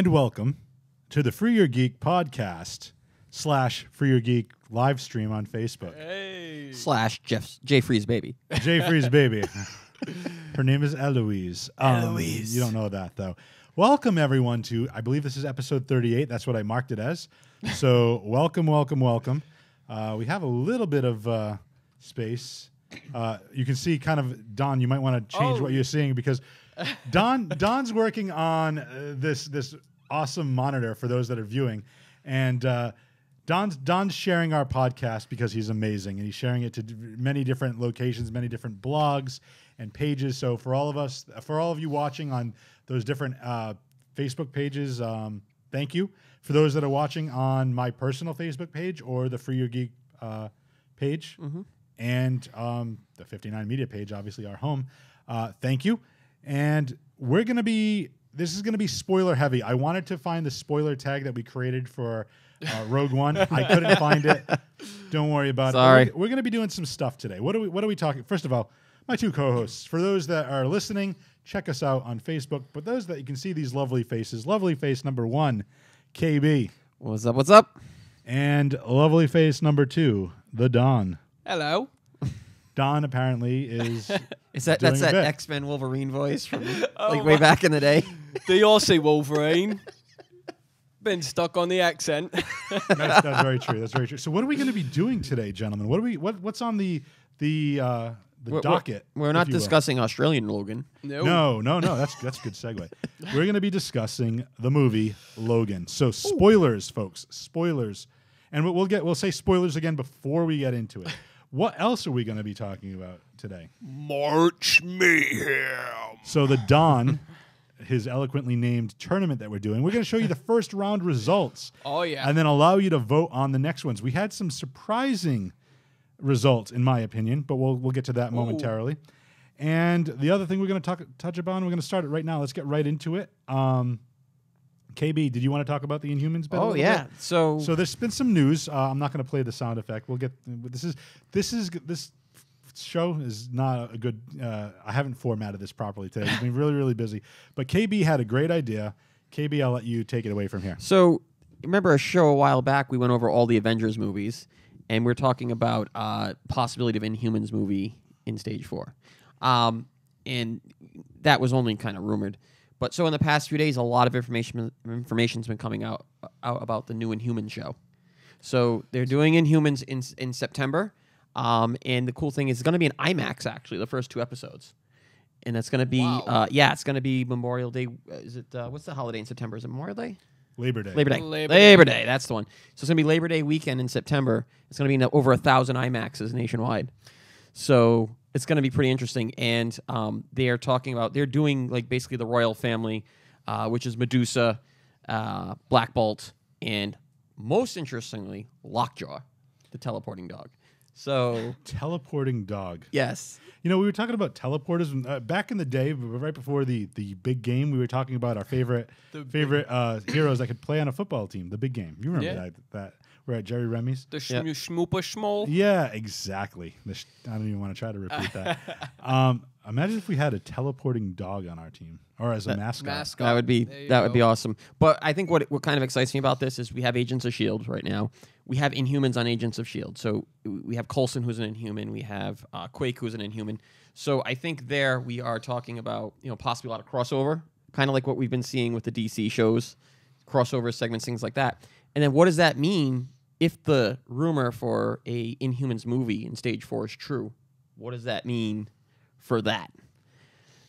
And welcome to the Free Your Geek podcast / Free Your Geek live stream on Facebook. Hey. / Jay Free's baby. Jay Free's baby. Her name is Eloise. Eloise. You don't know that, though. Welcome, everyone, to, I believe this is episode 38. That's what I marked it as. So welcome, welcome, welcome. We have a little bit of space. You can see kind of, Don, you might want to change what you're seeing because Don's working on this awesome monitor for those that are viewing. And Don's sharing our podcast because he's amazing. And he's sharing it to many different locations, many different blogs and pages. So for all of you watching on those different Facebook pages, thank you. For those that are watching on my personal Facebook page or the Free Your Geek page and the 59 Media page, obviously our home, thank you. And this is going to be spoiler heavy. I wanted to find the spoiler tag that we created for Rogue One. I couldn't find it. Don't worry about it. We're going to be doing some stuff today. What are we talking? First of all, my two co-hosts. For those that are listening, check us out on Facebook. But those that you can see these lovely faces. Lovely face number 1, KB. What's up? What's up? And lovely face number 2, the Don. Hello. Don apparently is That's that X-Men Wolverine voice from way back in the day. They all say Wolverine. Been stuck on the accent. That's very true. That's very true. So what are we going to be doing today, gentlemen? What's on the docket? We're not discussing Australian Logan. No. That's a good segue. We're going to be discussing the movie Logan. So spoilers, folks. Spoilers. And we'll say spoilers again before we get into it. What else are we going to be talking about today? March Mayhem. So the Don, his eloquently named tournament that we're doing, we're going to show you the first round results. Oh, yeah. And then allow you to vote on the next ones. We had some surprising results, in my opinion, but we'll get to that momentarily. And the other thing we're going to touch upon, we're going to start it right now. Let's get right into it. KB, did you want to talk about the Inhumans? Oh yeah. Bit? So there's been some news. I'm not going to play the sound effect. We'll get. This show is not a good. I haven't formatted this properly today. We've been really, really busy. But KB had a great idea. KB, I'll let you take it away from here. So remember a show a while back? We went over all the Avengers movies, and we're talking about possibility of Inhumans movie in Stage 4, and that was only kind of rumored. But so in the past few days, a lot of information's been coming out about the new Inhumans show. So they're doing Inhumans in September, and the cool thing is it's going to be an IMAX actually, the first 2 episodes, and it's going to be it's going to be Memorial Day. Is it what's the holiday in September? Is it Memorial Day? Labor Day. Labor Day. That's the one. So it's going to be Labor Day weekend in September. It's going to be over 1,000 IMAXs nationwide. So it's going to be pretty interesting, and they're doing like basically the royal family, which is Medusa, Black Bolt, and most interestingly, Lockjaw, the teleporting dog. So teleporting dog. Yes. You know, we were talking about teleporters back in the day, right before the big game. We were talking about our favorite heroes that could play on a football team. The big game. You remember that? We're at Jerry Remy's. The Schmoopa Schmoll. Yeah, exactly. I don't even want to try to repeat that. Imagine if we had a teleporting dog on our team, or as a mascot. That would be awesome. But I think what kind of excites me about this is we have Agents of S.H.I.E.L.D. right now. We have Inhumans on Agents of S.H.I.E.L.D. So we have Coulson, who's an Inhuman. We have Quake, who's an Inhuman. So I think there we are talking about possibly a lot of crossover, kind of like what we've been seeing with the DC shows, crossover segments, things like that. And then what does that mean if the rumor for a Inhumans movie in Stage 4 is true? What does that mean for that?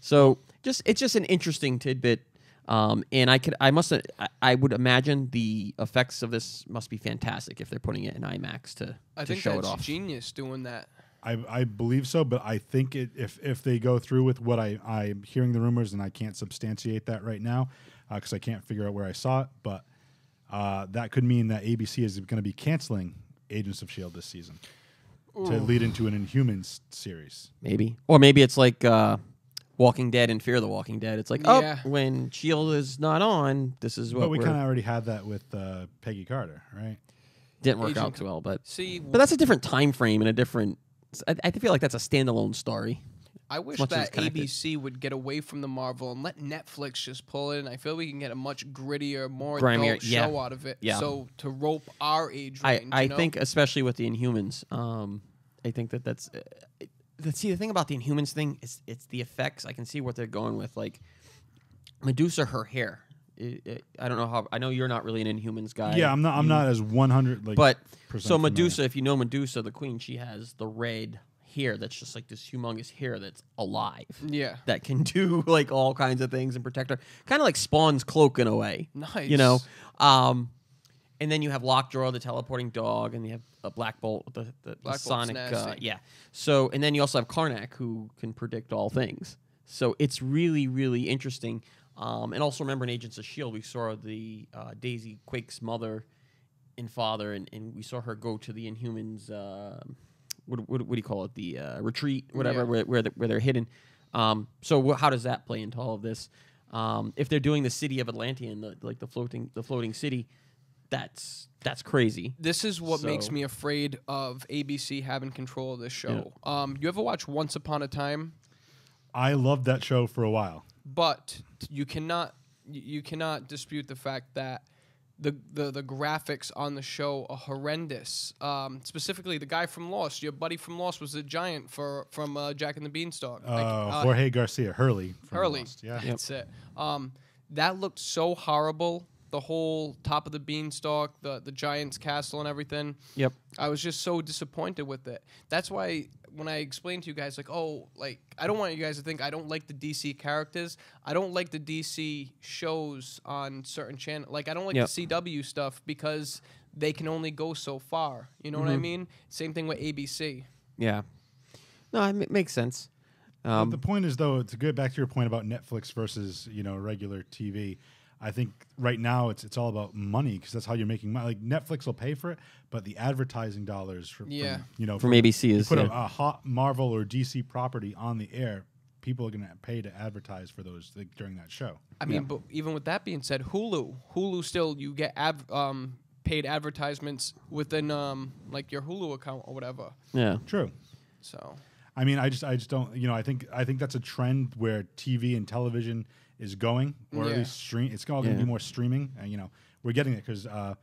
So it's just an interesting tidbit, and I would imagine the effects of this must be fantastic if they're putting it in IMAX to show it off. I think that's genius doing that. I believe so, but I think if they go through with what I'm hearing the rumors, and I can't substantiate that right now because I can't figure out where I saw it, but that could mean that ABC is going to be canceling Agents of S.H.I.E.L.D. this season to lead into an Inhumans series. Maybe. Or maybe it's like Walking Dead and Fear the Walking Dead. It's like, when S.H.I.E.L.D. is not on, this is what But we kind of already had that with Peggy Carter, right? Didn't work out too well, but that's a different time frame and a different... I feel like that's a standalone story. I wish much as that it's connected. ABC would get away from the Marvel and let Netflix just pull it in. I feel we can get a much grittier, more Grimier, adult yeah. show out of it. Yeah. So to rope our age I range, I think especially with the Inhumans, I think that's. See, the thing about the Inhumans thing is it's the effects. I can see what they're going with. Like Medusa, her hair. I don't know how. I know you're not really an Inhumans guy. Yeah, I'm not as 100. Like, But percent so familiar. Medusa, if you know Medusa, the queen, she has the red hair that's just like this humongous hair that's alive. Yeah. That can do like all kinds of things and protect her. Kind of like Spawn's cloak in a way. Nice. You know? And then you have Lockjaw, the teleporting dog, and you have a Black Bolt with the Black Bolt's sonic. nasty. Yeah. So, and then you also have Karnak, who can predict all things. So it's really, really interesting. And also remember in Agents of S.H.I.E.L.D., we saw the Daisy Quake's mother and father, and we saw her go to the Inhumans, what do you call it? The retreat, whatever, Yeah. where they're hidden. So how does that play into all of this? If they're doing the city of Atlantean, the floating city, that's crazy. This is what makes So- me afraid of ABC having control of this show. You ever watch Once Upon a Time? I loved that show for a while. But you cannot dispute the fact that the graphics on the show are horrendous. Specifically, the guy from Lost, your buddy from Lost, was a giant from Jack and the Beanstalk. Jorge Garcia, Hurley. From Hurley. Lost. Yeah. That's it. That looked so horrible. The whole top of the beanstalk, the giant's castle, and everything. Yep. I was just so disappointed with it. That's why when I explained to you guys, like, I don't want you guys to think I don't like the DC characters. I don't like the DC shows on certain channels. Like, I don't like Yep. the CW stuff because they can only go so far. You know what I mean? Same thing with ABC. Yeah. No, it makes sense. But the point is, though, to get back to your point about Netflix versus regular TV. I think right now it's all about money because that's how you're making money. Like Netflix will pay for it, but the advertising dollars from ABC is put a hot Marvel or DC property on the air. People are going to pay to advertise for those during that show. I mean, but even with that being said, Hulu still you get paid advertisements within like your Hulu account or whatever. Yeah. True. So I mean, I just don't. I think that's a trend where TV and television is going, or at least stream. It's all going to be more streaming. And, we're getting it because a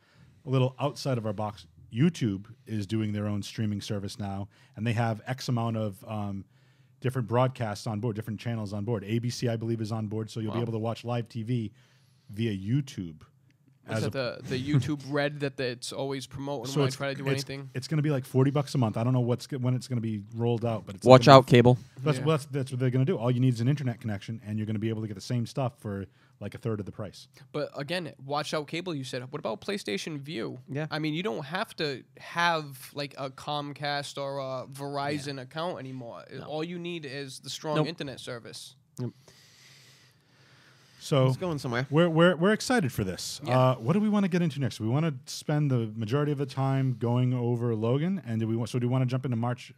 little outside of our box, YouTube is doing their own streaming service now, and they have X amount of different broadcasts on board, different channels on board. ABC, I believe, is on board, so you'll be able to watch live TV via YouTube. is that the YouTube Red that it's always promoting when I try to do anything? It's going to be like $40 a month. I don't know when it's going to be rolled out, but it's Watch out, cable. That's what they're going to do. All you need is an internet connection, and you're going to be able to get the same stuff for like a third of the price. But again, watch out cable. You said. What about PlayStation View? Yeah. I mean, you don't have to have like a Comcast or a Verizon account anymore. No. All you need is the strong internet service. So It's going somewhere. we're excited for this. Yeah. What do we want to get into next? We want to spend the majority of the time going over Logan, and do we want to jump into March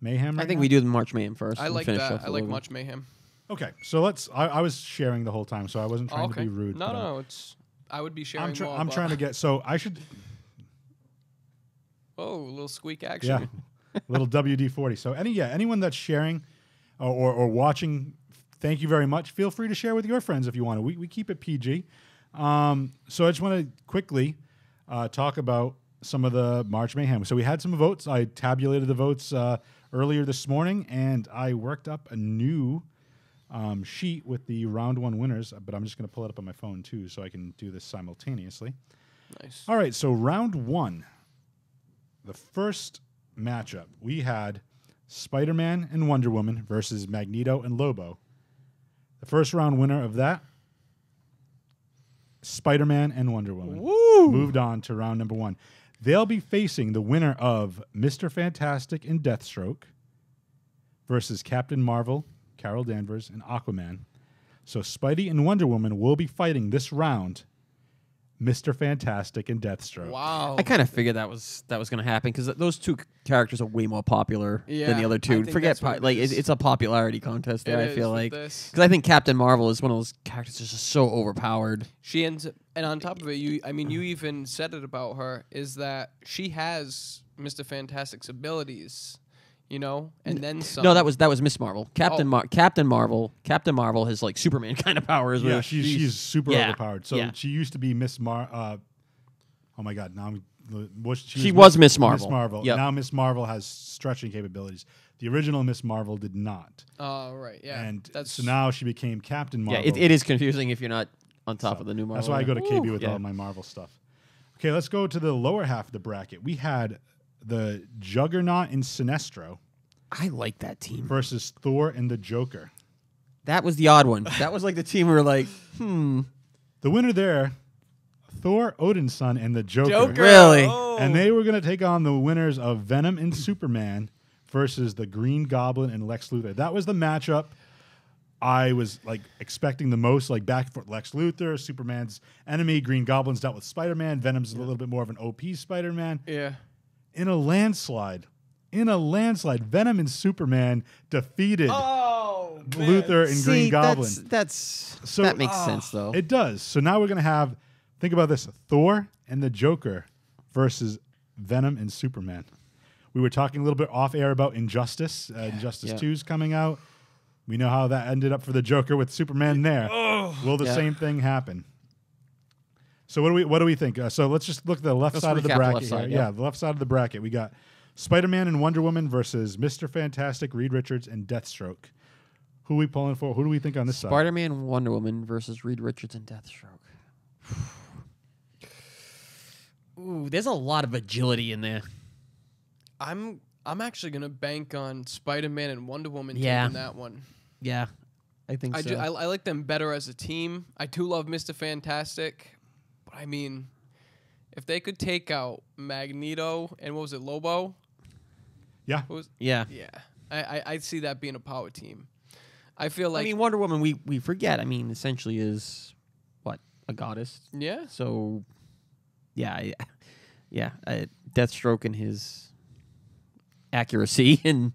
Mayhem? I think we do the March Mayhem first. I and like finish that. off I with like Logan. March Mayhem. Okay, so let's. I was sharing the whole time, so I wasn't trying to be rude. No, but, no, I would be sharing more. I'm trying to get. So I should. Oh, a little squeak action. Yeah, little WD-40. So anyone that's sharing or watching, thank you very much. Feel free to share with your friends if you want to. We keep it PG. So I just want to quickly talk about some of the March Mayhem. So we had some votes. I tabulated the votes earlier this morning, and I worked up a new sheet with the round one winners, but I'm just going to pull it up on my phone too so I can do this simultaneously. Nice. All right, so round one, the first matchup, we had Spider-Man and Wonder Woman versus Magneto and Lobo. The first round winner of that, Spider-Man and Wonder Woman. Woo! Moved on to round number one. They'll be facing the winner of Mr. Fantastic and Deathstroke versus Captain Marvel, Carol Danvers, and Aquaman. So Spidey and Wonder Woman will be fighting this round, Mr. Fantastic and Deathstroke. Wow. I kind of figured that was going to happen because those two characters are way more popular than Yeah, the other I two. think Forget that's what it like is. it's a popularity contest there. It I is feel with like this. because I think Captain Marvel is one of those characters that's just so overpowered. She ends up, and on top of it, you even said it about her, is that she has Mr. Fantastic's abilities. and then some. No, that was Miss Marvel. Captain Marvel. Captain Marvel has like Superman kind of powers. Yeah, where she's super overpowered. So yeah. she used to be Miss oh my God, now she was Miss Marvel. Miss Marvel. Yep. Now Miss Marvel has stretching capabilities. The original Miss Marvel did not. Oh, right, yeah. And so now she became Captain Marvel. Yeah, it is confusing if you're not on top of the new Marvel. That's why I go to KB with all my Marvel stuff. Okay, let's go to the lower half of the bracket. We had the Juggernaut and Sinestro. I like that team. Versus Thor and the Joker. That was the odd one. That was like the team we were like, The winner there, Thor, Odin's son, and the Joker. Really? Oh. And they were going to take on the winners of Venom and Superman versus the Green Goblin and Lex Luthor. That was the matchup I was like expecting the most, like back for Lex Luthor, Superman's enemy. Green Goblin's dealt with Spider-Man. Venom's a little bit more of an OP Spider-Man. Yeah. In a landslide, Venom and Superman defeated Luthor and Green Goblin. That makes sense, though. It does. So now we're going to have, think about this, Thor and the Joker versus Venom and Superman. We were talking a little bit off air about Injustice. Injustice 2 is coming out. We know how that ended up for the Joker with Superman there. Will the same thing happen? So what do we think? So let's just look at the left side of the bracket here. Yeah, the left side of the bracket. We got Spider-Man and Wonder Woman versus Mr. Fantastic, Reed Richards, and Deathstroke. Who are we pulling for? Who do we think on this side? Spider-Man, Wonder Woman versus Reed Richards and Deathstroke. Ooh, there's a lot of agility in there. I'm actually gonna bank on Spider-Man and Wonder Woman taking that one. Yeah, I think so. I like them better as a team. I do love Mr. Fantastic, but I mean, if they could take out Magneto and what was it, Lobo? Yeah. Yeah. I see that being a power team. I feel like Wonder Woman. We forget. Essentially is what, a goddess. Yeah. So, Deathstroke and his accuracy and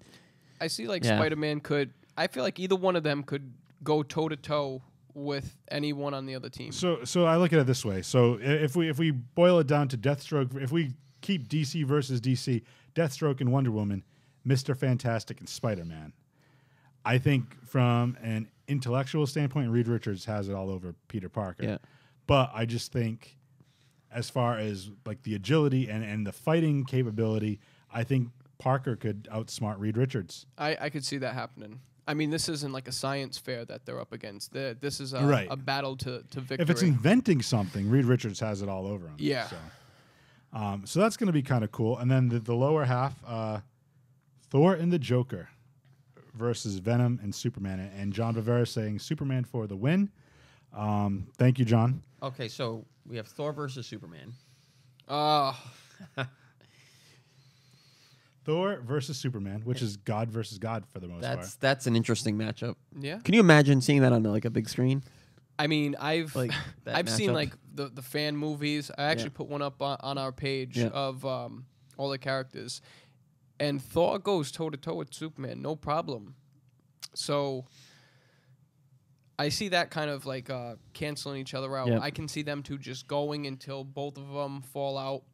I see like Spider-Man could. I feel like either one of them could go toe to toe with anyone on the other team. So I look at it this way. So if we boil it down to Deathstroke, if we keep DC versus DC, Deathstroke and Wonder Woman, Mr. Fantastic and Spider-Man, I think from an intellectual standpoint, Reed Richards has it all over Peter Parker. Yeah. But I just think as far as like the agility and the fighting capability, I think Parker could outsmart Reed Richards. I could see that happening. I mean, this isn't like a science fair that they're up against. This is a battle to victory. If it's inventing something, Reed Richards has it all over him. Yeah. So that's going to be kind of cool. And then the lower half, Thor and the Joker versus Venom and Superman. And John Bavera saying Superman for the win. Thank you, John. Okay, so we have Thor versus Superman. Thor versus Superman, which is God versus God for the most part. That's an interesting matchup. Yeah. Can you imagine seeing that on like a big screen? I mean, I've seen matchup? like the fan movies. I actually put one up on our page of all the characters, and Thor goes toe to toe with Superman, no problem. So I see that kind of like canceling each other out. Yep. I can see them two just going until both of them fall out.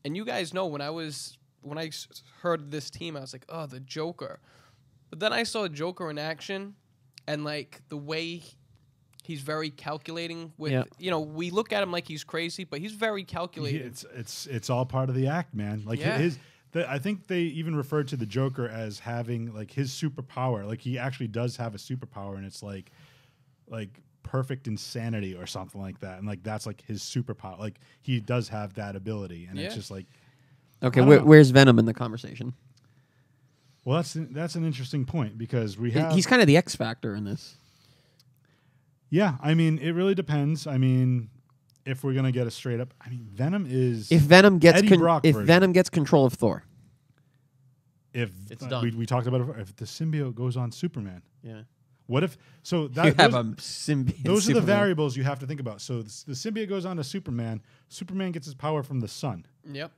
And you guys know when I heard this team, I was like, oh, the Joker. But then I saw Joker in action, and like the way he's very calculating with, we look at him like he's crazy, but he's very calculating. It's all part of the act, man. Like I think they even referred to the Joker as having like his superpower. Like he actually does have a superpower, and it's like perfect insanity or something like that. And like that's like his superpower. Like he does have that ability, and it's just like. Okay, where's Venom in the conversation? Well, that's an interesting point because he's kind of the X factor in this. Yeah, I mean, it really depends. I mean, if we're gonna get a straight up, I mean, Venom is if Venom gets Venom gets control of Thor, if it's done. We talked about it before, if the symbiote goes on Superman, yeah. What if you have a symbiote? Those are the variables you have to think about. So the symbiote goes on to Superman. Superman gets his power from the sun. Yep.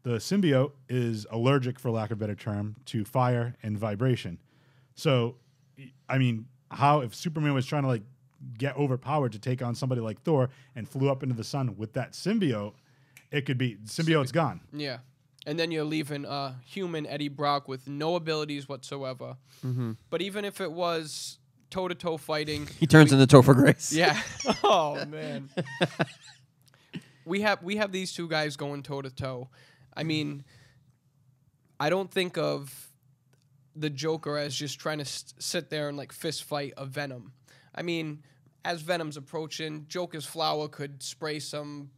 The symbiote is allergic, for lack of a better term, to fire and vibration. So, I mean, if Superman was trying to like get overpowered to take on somebody like Thor and flew up into the sun with that symbiote, it could be symbiote's gone. Yeah. And then you're leaving human Eddie Brock with no abilities whatsoever. Mm-hmm. But even if it was toe-to-toe fighting... He turns into Topher Grace. Yeah. Oh, man. We have these two guys going toe-to-toe. I mean, I don't think of the Joker as just trying to sit there and, like, fist fight a Venom. I mean, as Venom's approaching, Joker's flower could spray some...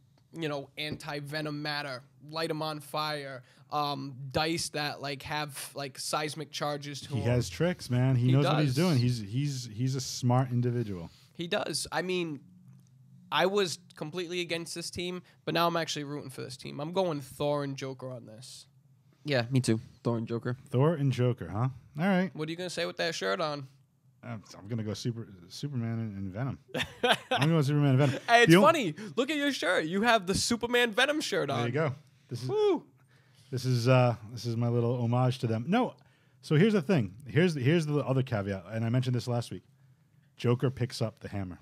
anti-venom matter, light him on fire, dice that like have like seismic charges to him. He has tricks, man. He knows what he's doing. He's a smart individual. He does. I mean, I was completely against this team, but now I'm actually rooting for this team. I'm going Thor and Joker on this. Yeah, me too. Thor and Joker. Thor and Joker, huh? All right. What are you gonna say with that shirt on? I'm gonna go Superman and Venom. I'm going Superman and Venom. Hey, it's funny. Look at your shirt. You have the Superman Venom shirt on. There you go. Woo. This is my little homage to them. No, so here's the thing. Here's the other caveat, and I mentioned this last week. Joker picks up the hammer.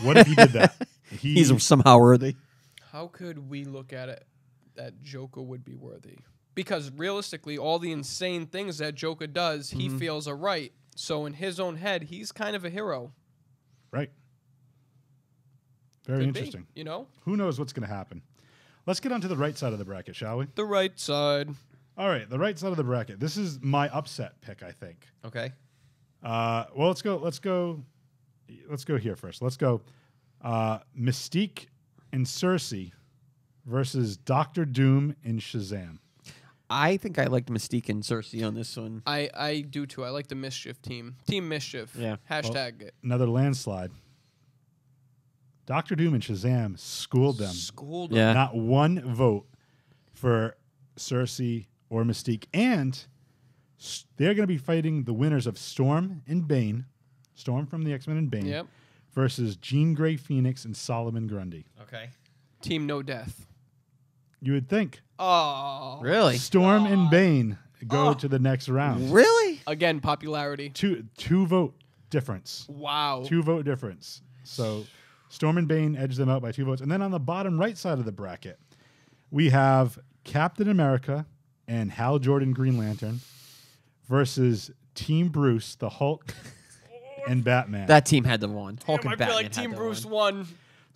What if he did that? He's somehow worthy. How could we look at it that Joker would be worthy? Because realistically, all the insane things that Joker does, he feels are right. So in his own head, he's kind of a hero. Right. Very Could interesting. Be, Who knows what's going to happen? Let's get onto the right side of the bracket, shall we? The right side. All right, the right side of the bracket. This is my upset pick, I think. Okay. Well, let's go here first. Let's go Mystique and Cersei versus Doctor Doom and Shazam. I think I liked Mystique and Cersei on this one. I do too. I like the Mischief team. Team Mischief. Yeah. Hashtag it. Another landslide. Doctor Doom and Shazam schooled them. Schooled Yeah. Not one vote for Cersei or Mystique. And they're going to be fighting the winners of Storm and Bane. Storm from the X-Men and Bane. Yep. Versus Jean Grey Phoenix and Solomon Grundy. Okay. Team No Death. You would think. Oh. Really? Storm and Bane go to the next round. Really? Again, popularity. Two vote difference. Wow. 2 vote difference. So Storm and Bane edge them out by 2 votes. And then on the bottom right side of the bracket, we have Captain America and Hal Jordan Green Lantern versus Team Bruce, the Hulk, and Batman. That team had to won. Hulk Damn, and I feel Batman like Team had to Bruce won. won.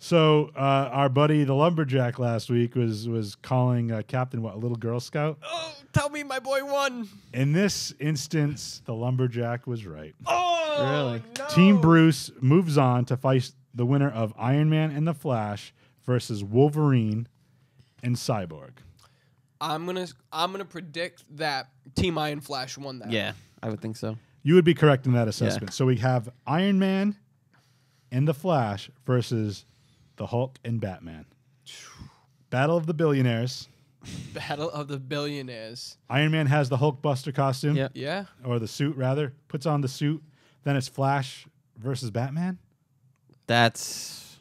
So our buddy the Lumberjack last week was calling Captain a little Girl Scout. Oh, tell me my boy won. In this instance, the Lumberjack was right. Oh, Really? No. Team Bruce moves on to fight the winner of Iron Man and the Flash versus Wolverine and Cyborg. I'm gonna predict that Team Iron Flash won that. Yeah, I would think so. You would be correct in that assessment. Yeah. So we have Iron Man and the Flash versus the Hulk and Batman. Battle of the Billionaires. Battle of the Billionaires. Iron Man has the Hulk Buster costume. Yep. Yeah. Or the suit, rather. Puts on the suit. Then it's Flash versus Batman. That's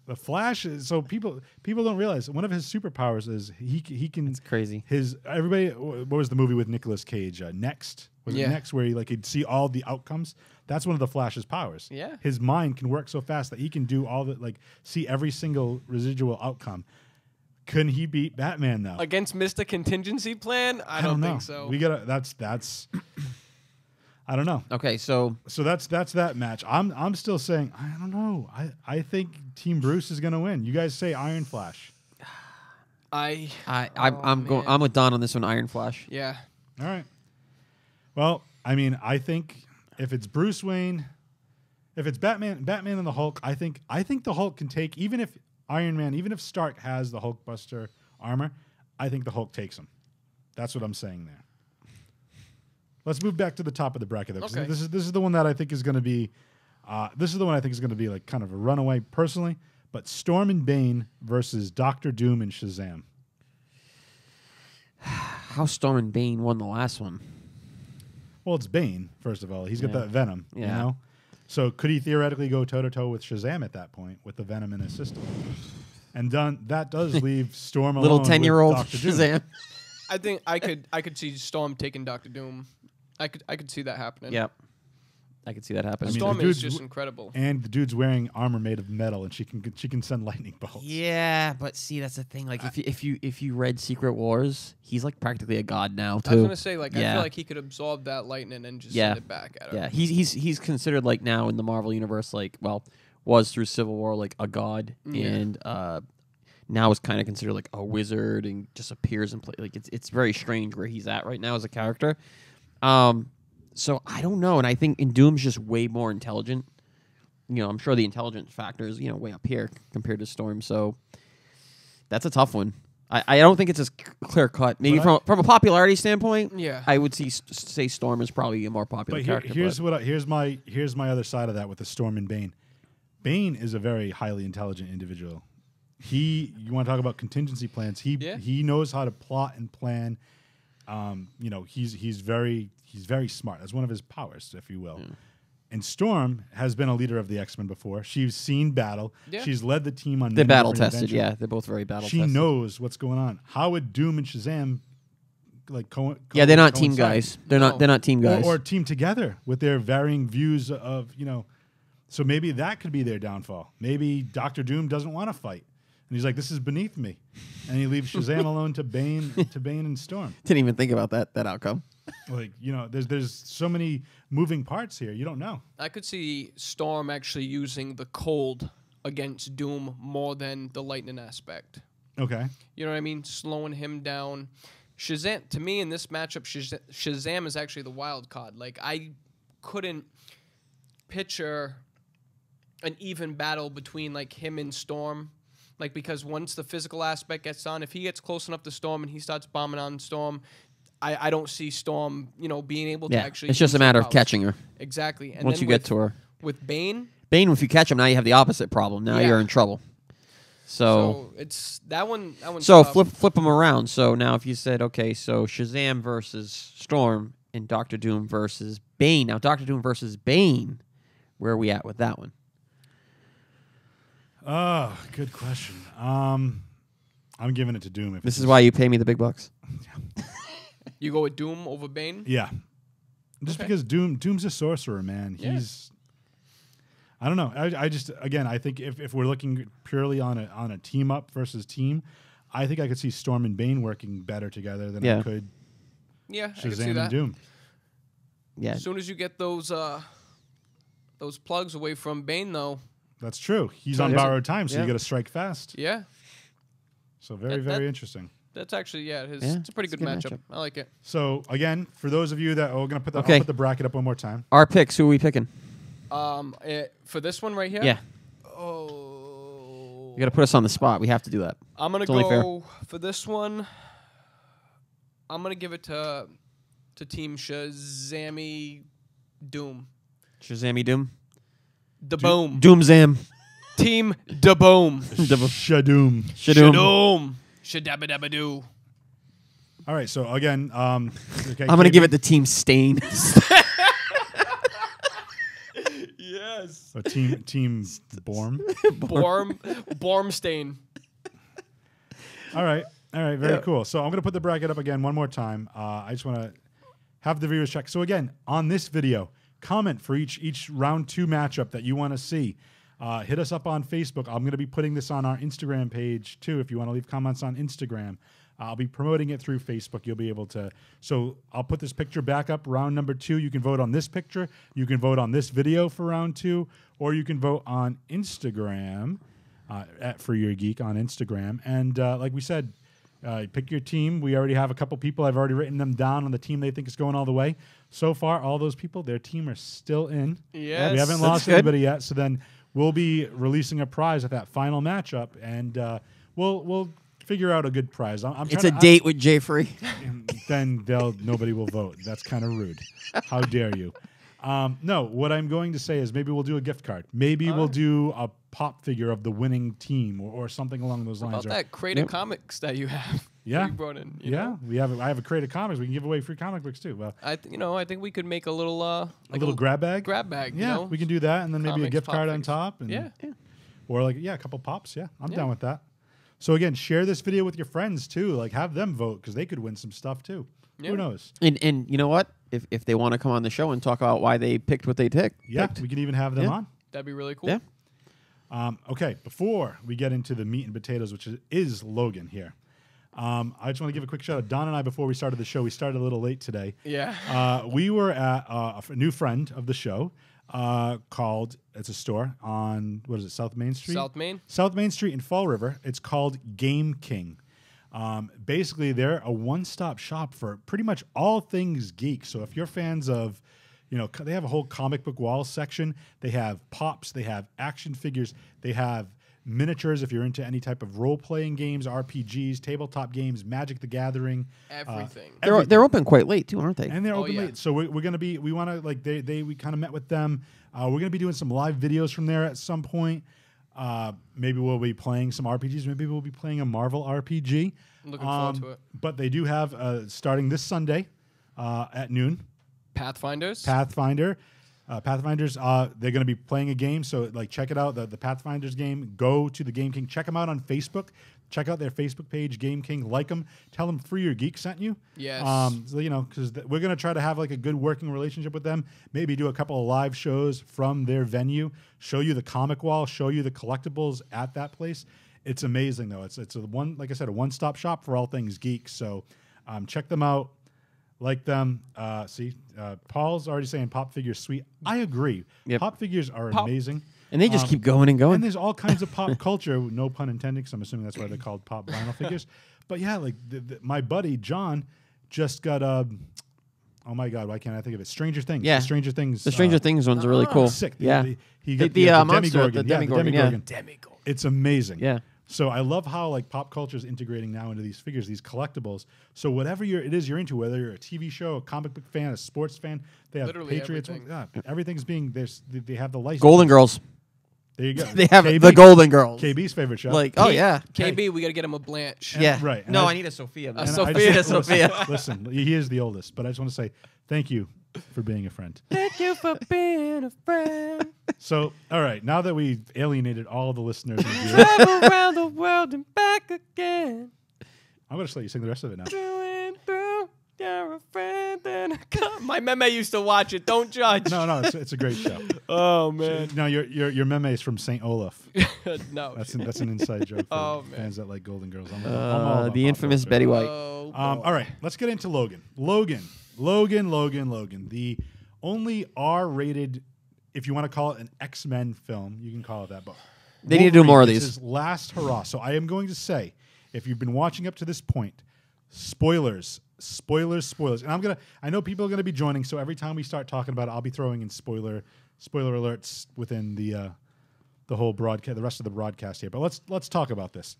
The Flash is... So people don't realize one of his superpowers is he can... it's crazy. Everybody... What was the movie with Nicolas Cage? Next? Was it Next? Where he could see all the outcomes? That's one of the Flash's powers. Yeah. His mind can work so fast that he can do all the... see every single residual outcome. Couldn't he beat Batman, though? Against Mr. Contingency Plan? I don't know. think so. We gotta... That's... I don't know. Okay, so that's that match. I'm still saying I don't know. I think Team Bruce is gonna win. You guys say Iron Flash. I'm man. going. I'm with Don on this one. Iron Flash. Yeah. All right. Well, I mean, I think if it's Bruce Wayne, if it's Batman and the Hulk, I think the Hulk can take even if Stark has the Hulk Buster armor, I think the Hulk takes him. That's what I'm saying there. Let's move back to the top of the bracket. Though, Okay. This is the one that I think is going to be. This is the one I think is going to be like kind of a runaway personally. But Storm and Bane versus Doctor Doom and Shazam. How Storm and Bane won the last one? Well, it's Bane first of all. He's got that Venom. Yeah. You know. So could he theoretically go toe to toe with Shazam at that point with the Venom in his system? And that does leave Storm alone. Little 10-year-old with Dr. Doom. Shazam. I think I could see Storm taking Doctor Doom. I could see that happening. Yep. I could see that happening. I mean, Storm the is dude's just incredible. And the dude's wearing armor made of metal, and she can send lightning bolts. Yeah, but see, that's the thing. Like, if you read Secret Wars, he's like practically a god now too. I was gonna say, like, I Yeah. feel like he could absorb that lightning and just Yeah. send it back at her. Yeah, he's considered like now in the Marvel universe, like, well, was through Civil War like a god, Yeah. and now is kind of considered like a wizard and just appears and play. Like, it's very strange where he's at right now as a character. So I don't know, and I think in Doom's just way more intelligent. You know, I'm sure the intelligence factor is, you know, way up here compared to Storm. So that's a tough one. I don't think it's as clear cut. Maybe But from a popularity standpoint, Yeah. I would say Storm is probably a more popular But character. here's my other side of that with the Storm and Bane. Bane is a very highly intelligent individual. You want to talk about contingency plans? He knows how to plot and plan. You know, he's very smart. That's one of his powers, if you will. Yeah. And Storm has been a leader of the X-Men before. She's seen battle. Yeah. She's led the team on they're many battle different tested. adventures. Yeah, they're both very battle She tested. knows what's going on. How would Doom and Shazam Yeah, they're not team coincide? guys. They're No. not. They're not team guys. Or team together with their varying views of, you know. So maybe that could be their downfall. Maybe Doctor Doom doesn't want to fight, and he's like, "This is beneath me," and he leaves Shazam alone to Bane and Storm. Didn't even think about that outcome. Like, you know, there's so many moving parts here. You don't know. I could see Storm actually using the cold against Doom more than the lightning aspect. Okay. You know what I mean? Slowing him down. Shazam, to me in this matchup, Shazam is actually the wild card. Like, I couldn't picture an even battle between like him and Storm. Like, because once the physical aspect gets on, if he gets close enough to Storm and he starts bombing on Storm, I don't see Storm, you know, being able to Yeah, actually. it's just use a matter her of powers. catching her. Exactly. And Once then you get to her, with Bane. Bane, if you catch him, now you have the opposite problem. Now Yeah. you're in trouble. So It's that one. That one's So tough. flip them around. So now if you said, okay, so Shazam versus Storm and Doctor Doom versus Bane. Now Doctor Doom versus Bane, where are we at with that one? Oh, good question. I'm giving it to Doom. If This it's is why you pay me the big bucks. You go with Doom over Bane? Yeah. Just Okay. because Doom's a sorcerer, man. Yeah. I don't know. I just, again, I think if we're looking purely on a team up versus team, I think I could see Storm and Bane working better together than I Yeah. could Yeah, I can see Shazam that. and Doom. Yeah. As soon as you get those plugs away from Bane, though, That's true. He's So on there's a- borrowed time, so yeah. you got to strike fast. yeah, So very, That- very that- interesting. that's actually it's Yeah, a pretty it's a good good matchup. matchup. I like it. So again, for those of you that we're gonna put Okay. I'll put the bracket up one more time. Our picks, who are we picking? For this one right here. Yeah. Oh. You got to put us on the spot. We have to do that. I'm gonna It's only fair. go for this one. I'm gonna give it to Team Shazammy Doom. Shazammy Doom. The Boom. Doomzam. Team Da Boom. Shadoom. Shadoom. Shadabadabadoo. All right. So again, okay, I'm going to give it to Team Stain. Yes. team Borm. Bormstain. All right. Very cool. So I'm going to put the bracket up again one more time. I just want to have the viewers check. So again, on this video, comment for each round 2 matchup that you want to see. Hit us up on Facebook. I'm going to be putting this on our Instagram page too. If you want to leave comments on Instagram, I'll be promoting it through Facebook. You'll be able to. So I'll put this picture back up. Round number 2. You can vote on this picture. You can vote on this video for round 2, or you can vote on Instagram at For Your Geek on Instagram. And like we said, pick your team. We already have a couple people. I've already written them down on the team they think is going all the way. So far, all those people, their team are still in. Yes. We haven't That's lost good. anybody yet. So then we'll be releasing a prize at that final matchup, and we'll figure out a good prize. It's a date with Jay Free. Then nobody will vote. That's kind of rude. How dare you? No, what I'm going to say is maybe we'll do a gift card. Maybe we'll do a pop figure of the winning team or something along those lines. About Or- that crate of comics that you have. Yeah. You brought in. You yeah, know? I have a crate of comics. We can give away free comic books too. Well, I think we could make a little a little grab bag. grab bag. Yeah, You know? we can do that, and then maybe a Comics, gift pop card on figures. top. And Yeah. Or a couple pops. Yeah, I'm Yeah. down with that. So again, share this video with your friends too. Like have them vote because they could win some stuff too. Yeah. Who knows? And you know what? if they want to come on the show and talk about why they picked what they picked. Yeah, we can even have them on. That'd be really cool. Yeah. Okay, before we get into the meat and potatoes, which is Logan here, I just want to give a quick shout out. Don and I, before we started the show, we started a little late today. Yeah. We were at a new friend of the show called, it's a store on, what is it, South Main Street? South Main Street in Fall River. It's called Game King. Basically, they're a one-stop shop for pretty much all things geek. So if you're fans of, they have a whole comic book wall section. They have pops. They have action figures. They have miniatures if you're into any type of role-playing games, RPGs, tabletop games, Magic the Gathering. Everything. They're open quite late too, aren't they? And they're open late. So we're going to be, we want to, like, we kind of met with them. We're going to be doing some live videos from there at some point. Maybe we'll be playing some RPGs. Maybe we'll be playing a Marvel RPG. Looking forward to it. But they do have, starting this Sunday at noon, Pathfinders. Pathfinders, they're going to be playing a game, so like check it out, the Pathfinders game. Go to the Game King. Check them out on Facebook. Check out their Facebook page, Game King. Like them. Tell them Free Your Geek sent you. Yes. So, because we're going to try to have like a good working relationship with them. Maybe do a couple of live shows from their venue. Show you the comic wall. Show you the collectibles at that place. It's amazing though. It's a one, like I said, a one-stop shop for all things geek. So check them out. Like them. Paul's already saying pop figures sweet. I agree. Yep. Pop figures are amazing. And they just keep going and going. And there's all kinds of pop culture, no pun intended, because I'm assuming that's why they're called pop vinyl figures. But yeah, like my buddy John just got oh my God, why can't I think of it? Stranger Things. Yeah. The Stranger Things. The Stranger Things ones are really cool. Sick. Yeah. He got the monster, Demigorgon. the Demigorgon. Yeah, the Demigorgon. It's amazing. Yeah. So I love how like pop culture is integrating now into these figures, these collectibles. So whatever it is you're into, whether you're a TV show, a comic book fan, a sports fan, they have Literally Patriots. everything. Everything's being they have the license. Golden Girls. There you go. They have KB, the Golden Girls. KB's favorite show. Like, oh yeah. KB, we got to get him a Blanche. Yeah. Right. No, I need a Sophia. And Sophia. Sophia. Listen, he is the oldest, but I just want to say thank you for being a friend. Thank you for being a friend. So, all right, now that we've alienated all the listeners and viewers, Travel around the world and back again. I'm going to let you sing the rest of it now. Through and through, you're a friend and a God. My meme used to watch it. Don't judge. No, it's a great show. Oh man. No, your meme is from St. Olaf. No. That's an inside joke for Oh, man. fans that like Golden Girls. I'm all about The Pop infamous culture. Betty White. Oh, All right, let's get into Logan. Logan. The only R-rated, if you want to call it an X-Men film, you can call it that. But They need to do more of Wolverine, these. It's his last hurrah. So I am going to say, if you've been watching up to this point, spoilers. And I know people are gonna be joining, so every time we start talking about it, I'll be throwing in spoiler alerts within the whole broadcast, the rest of the broadcast here. But let's talk about this.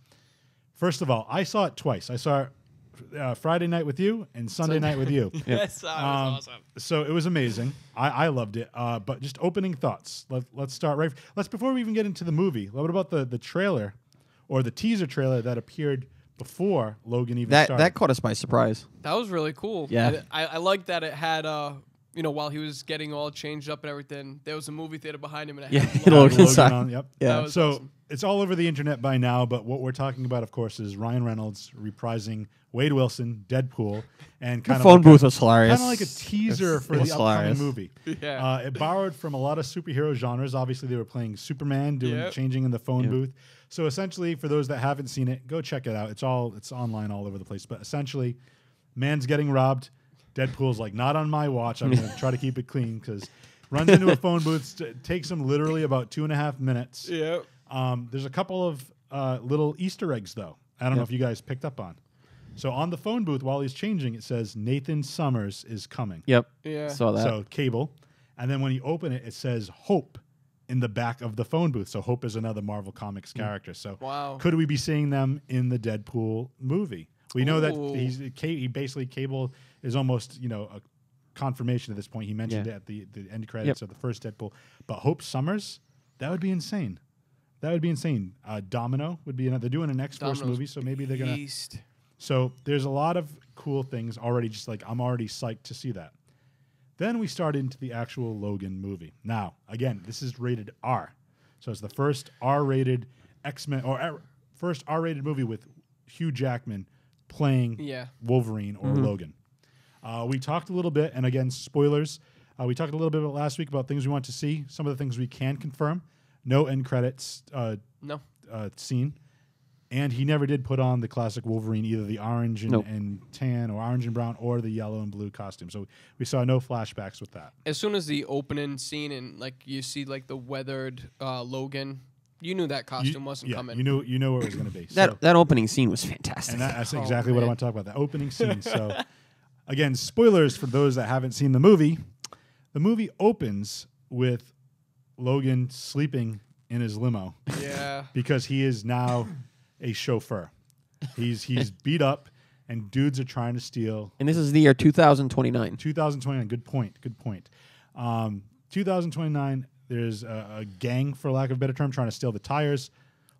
First of all, I saw it twice. I saw it Friday night with you and Sunday night with you. Yes, that was awesome. So it was amazing. I loved it. But just opening thoughts. Let's start right. Before we even get into the movie. What about the trailer or the teaser trailer that appeared before Logan even started? That caught us by surprise. That was really cool. Yeah. I like that it had, while he was getting all changed up and everything, there was a movie theater behind him. And it had Logan Logan inside. on, yep. Yeah. That was So awesome. it's all over the internet by now, but what we're talking about, of course, is Ryan Reynolds reprising Wade Wilson, Deadpool, and The kind of phone like booth was hilarious. kind of like a teaser for was the upcoming hilarious. movie. Yeah. It borrowed from a lot of superhero genres. Obviously, they were playing Superman, Yep. changing in the phone Yep. booth. So essentially, for those that haven't seen it, go check it out. It's online all over the place. But essentially, man's getting robbed. Deadpool's like, not on my watch. I'm going to try to keep it clean because runs into a phone booth. Takes him literally about 2.5 minutes. Yeah. There's a couple of little Easter eggs, though. I don't know if you guys picked up on. So on the phone booth, while he's changing, it says Nathan Summers is coming. Yep. Yeah. Saw that. So Cable. And then when you open it, it says Hope in the back of the phone booth. So Hope is another Marvel Comics character. So Wow. could we be seeing them in the Deadpool movie? We know that Ooh. he basically, Cable is almost, a confirmation at this point. He mentioned it at the end credits of the first Deadpool. But Hope Summers, that would be insane. Domino would be another. They're doing an X-Force Domino's movie, so maybe they're going to. beast. So there's a lot of cool things already. Just like I'm already psyched to see that. Then we start into the actual Logan movie. Now, again, this is rated R, so it's the first R-rated X-Men or first R-rated movie with Hugh Jackman playing Yeah. Wolverine or Logan. We talked a little bit, and again, spoilers. We talked a little bit about last week about things we want to see. Some of the things we can confirm. No end credits scene. And he never did put on the classic Wolverine, either the orange and tan or orange and brown or the yellow and blue costume. So we saw no flashbacks with that. As soon as the opening scene and like you see like the weathered Logan, you knew that costume wasn't coming. You knew where it was going to be. That opening scene was fantastic. And that's exactly what I want to talk about, the opening scene. So again, spoilers for those that haven't seen the movie. The movie opens with Logan sleeping in his limo. Yeah. Because he is now a chauffeur. He's beat up, and dudes are trying to steal. And this is the year 2029. 2029. Good point. 2029. There's a gang, for lack of a better term, trying to steal the tires.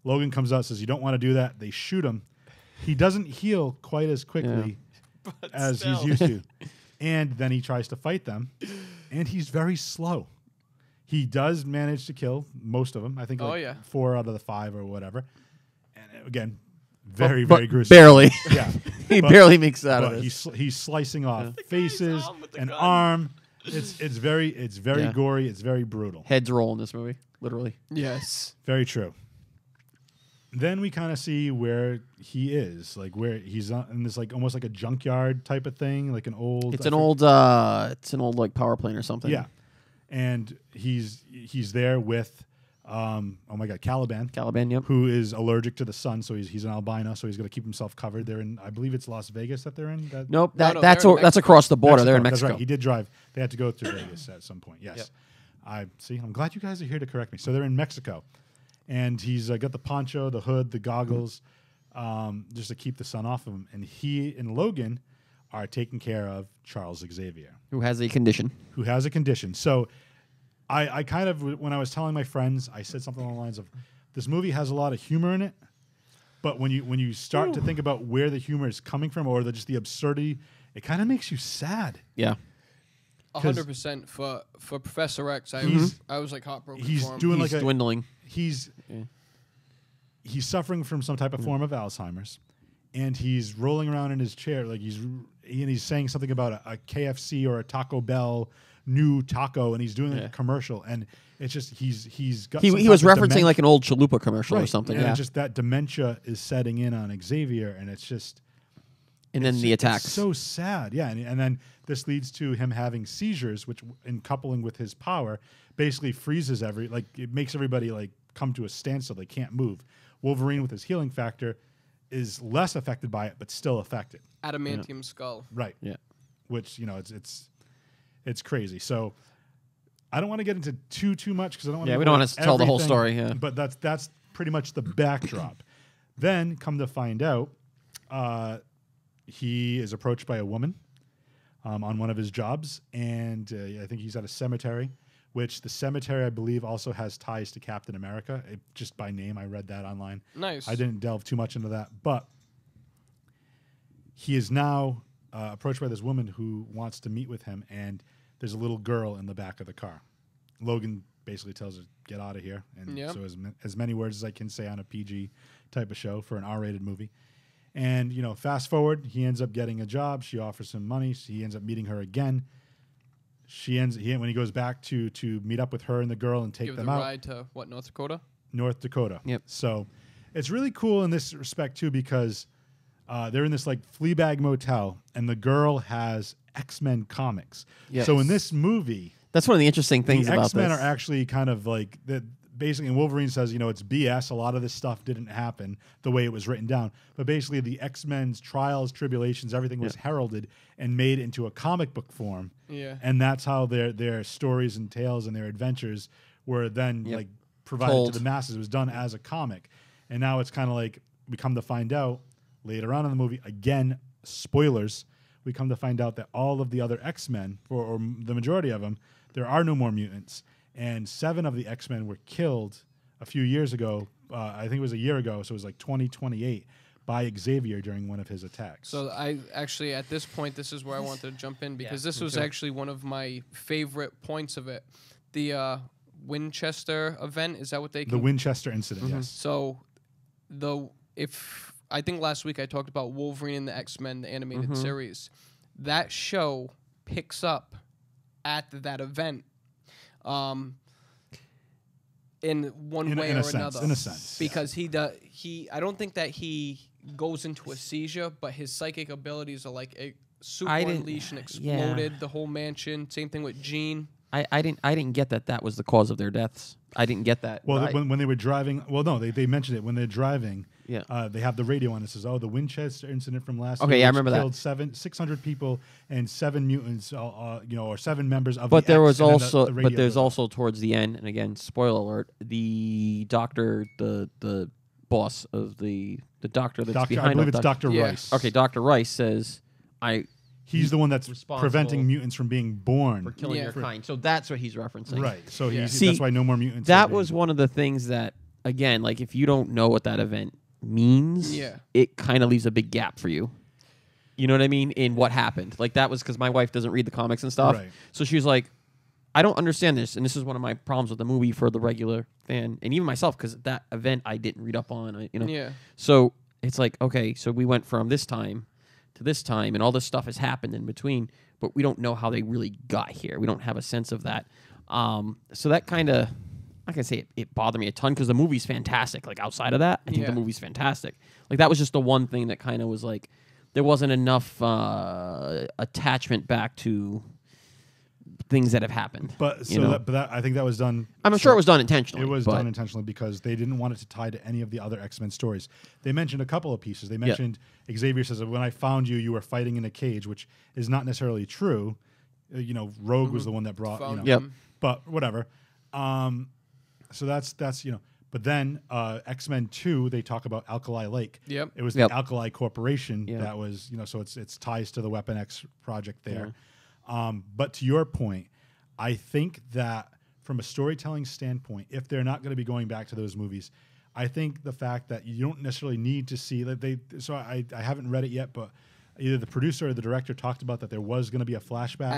Logan comes out, says, "You don't want to do that." They shoot him. He doesn't heal quite as quickly as he's used to, and then he tries to fight them, and he's very slow. He does manage to kill most of them. I think 4 out of the 5 or whatever. And again, very gruesome. Barely. Yeah. He barely makes it out of this. He's slicing off faces, an arm. It's very gory. It's very brutal. Heads roll in this movie, literally. Yes. Very true. Then we kind of see where he is, like where he's in this like almost like a junkyard type of thing, like an old. It's an old like power plant or something. Yeah. And he's there with, Caliban. Yep. Who is allergic to the sun, so he's an albino, so he's going to keep himself covered. They're in, I believe it's Las Vegas that they're in. Nope, that's across the border. They're in Mexico. That's right. He did drive. They had to go through Vegas at some point. Yes. Yep. I'm glad you guys are here to correct me. So they're in Mexico, and he's got the poncho, the hood, the goggles, just to keep the sun off of him. And he and Logan are taking care of Charles Xavier, who has a condition. So I kind of, when I was telling my friends, I said something along the lines of, this movie has a lot of humor in it, but when you start to think about where the humor is coming from or just the absurdity, it kind of makes you sad. Yeah. 100% for Professor X. I was like heartbroken he's for him. Doing he's like dwindling. He's suffering from some type of form of Alzheimer's, and he's rolling around in his chair like he's saying something about a KFC or a Taco Bell new taco, and he's doing like a commercial, and it's just he's got. He was referencing like an old chalupa commercial or something. And yeah, just that dementia is setting in on Xavier, and it's just. And then the attacks. It's so sad, yeah, and then this leads to him having seizures, which, in coupling with his power, basically freezes it makes everybody like come to a standstill. They can't move. Wolverine, with his healing factor, is less affected by it, but still affected. Adamantium skull. Right. Yeah. Which it's crazy. So I don't want to get into too much because I don't want. Yeah, we don't want to tell the whole story. Yeah. But that's pretty much the backdrop. Then come to find out. He is approached by a woman on one of his jobs, and I think he's at a cemetery, which the cemetery, I believe, also has ties to Captain America. Just by name, I read that online. Nice. I didn't delve too much into that, but he is now approached by this woman who wants to meet with him, and there's a little girl in the back of the car. Logan basically tells her, get out of here. And so as many words as I can say on a PG type of show for an R-rated movie. And, fast forward, he ends up getting a job. She offers him money. So he ends up meeting her again. When he goes back to meet up with her and the girl and take them out. Ride to, North Dakota? North Dakota. Yep. So it's really cool in this respect, too, because they're in this, like, Fleabag motel, and the girl has X-Men comics. Yes. So in this movie... That's one of the interesting things about this. The X-Men are actually kind of like... Basically, and Wolverine says, it's BS. A lot of this stuff didn't happen the way it was written down. But basically, the X-Men's trials, tribulations, everything was heralded and made into a comic book form. Yeah. And that's how their stories and tales and their adventures were then like provided to the masses. It was done as a comic. And now it's kind of like we come to find out later on in the movie, again, spoilers, we come to find out that all of the other X-Men, or the majority of them, there are no more mutants. And 7 of the X-Men were killed a few years ago. I think it was a year ago, so it was like 2028, by Xavier during one of his attacks. So I actually, at this point, this is where I wanted to jump in, because this was actually one of my favorite points of it. The Winchester event, is that what they call it? The Winchester incident, yes. So I think last week I talked about Wolverine and the X-Men, the animated series. that show picks up at that event. In one way or another, in a sense, because I don't think that he goes into a seizure, but his psychic abilities are like super unleashed and exploded the whole mansion. Same thing with Gene. I didn't get that was the cause of their deaths. I didn't get that. Well, when they were driving, well, no, they mentioned it when they're driving. Yeah. They have the radio on. It says, "Oh, the Winchester incident from last year." Okay, yeah, I remember killed that. 600 people and 7 mutants, or 7 members of. But the there X, was and then also, the radio but there's goes on. also towards the end, and again, spoiler alert: the doctor, the boss of the doctor that's behind. I believe it's Dr. Rice. Okay, Dr. Rice says, He's the one that's responsible preventing mutants from being born. for killing your kind. So that's what he's referencing. Right. So See, that's why no more mutants. That was one of the things that, again, like if you don't know what that event means, it kind of leaves a big gap for you. You know what I mean? In what happened. Like that was because my wife doesn't read the comics and stuff. Right. So she was like, I don't understand this. And this is one of my problems with the movie for the regular fan and even myself, because that event I didn't read up on. Yeah. So it's like, okay, so we went from this time to this time and all this stuff has happened in between, but we don't know how they really got here. We don't have a sense of that. So that kind of, I can say it bothered me a ton because the movie's fantastic. Like outside of that, I think the movie's fantastic. Like that was just the one thing that kind of was like, there wasn't enough attachment back to things that have happened. But I think that was done. I'm sure it was done intentionally. It was done intentionally because they didn't want it to tie to any of the other X-Men stories. They mentioned a couple of pieces. They mentioned Xavier says, "When I found you, you were fighting in a cage," which is not necessarily true. Rogue was the one that brought. But whatever. So that's. But then X-Men 2, they talk about Alkali Lake. Yep. It was the Alkali Corporation that was, so it's ties to the Weapon X project there. But to your point, I think that from a storytelling standpoint, if they're not going to be going back to those movies, I think the fact that you don't necessarily need to see that I haven't read it yet, but either the producer or the director talked about that there was going to be a flashback.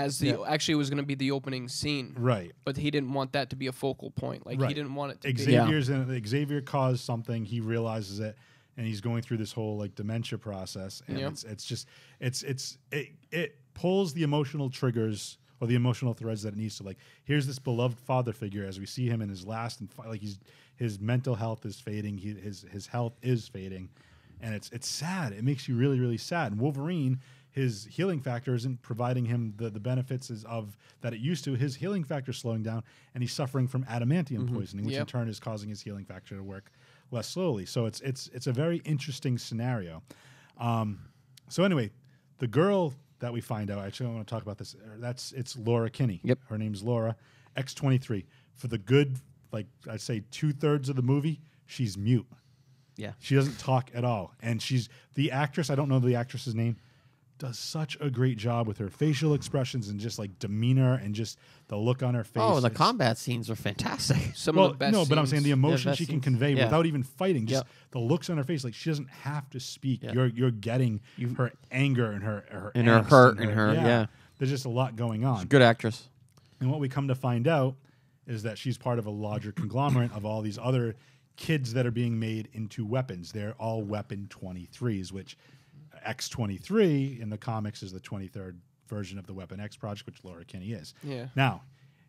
Actually, it was going to be the opening scene. Right. But he didn't want that to be a focal point. Like, he didn't want it to be. Xavier caused something. He realizes it, and he's going through this whole, like, dementia process. And it pulls the emotional triggers or the emotional threads that it needs to. Like, here's this beloved father figure as we see him in his last, and like his mental health is fading. His health is fading. And it's sad. It makes you really, really sad. And Wolverine, his healing factor isn't providing him the benefits of that it used to. His healing factor is slowing down, and he's suffering from adamantium poisoning, which in turn is causing his healing factor to work less slowly. So it's a very interesting scenario. So anyway, the girl that we find out, actually I want to talk about this. It's Laura Kinney. Yep. Her name's Laura, X-23. For the good, like I'd say 2/3 of the movie, she's mute. Yeah. She doesn't talk at all. And she's the actress, I don't know the actress's name, does such a great job with her facial expressions and just like demeanor and just the look on her face. Oh, the combat scenes are fantastic. Some of the best but I'm saying the emotion she can convey Yeah. without even fighting, just the looks on her face. Like she doesn't have to speak. Yeah. You're getting her anger and her And her angst hurt and her, yeah. There's just a lot going on. Good actress. And what we come to find out is that she's part of a larger conglomerate of all these other kids that are being made into weapons. They're all Weapon 23s, which X-23 in the comics is the 23rd version of the Weapon X project, which Laura Kinney is. Yeah. Now,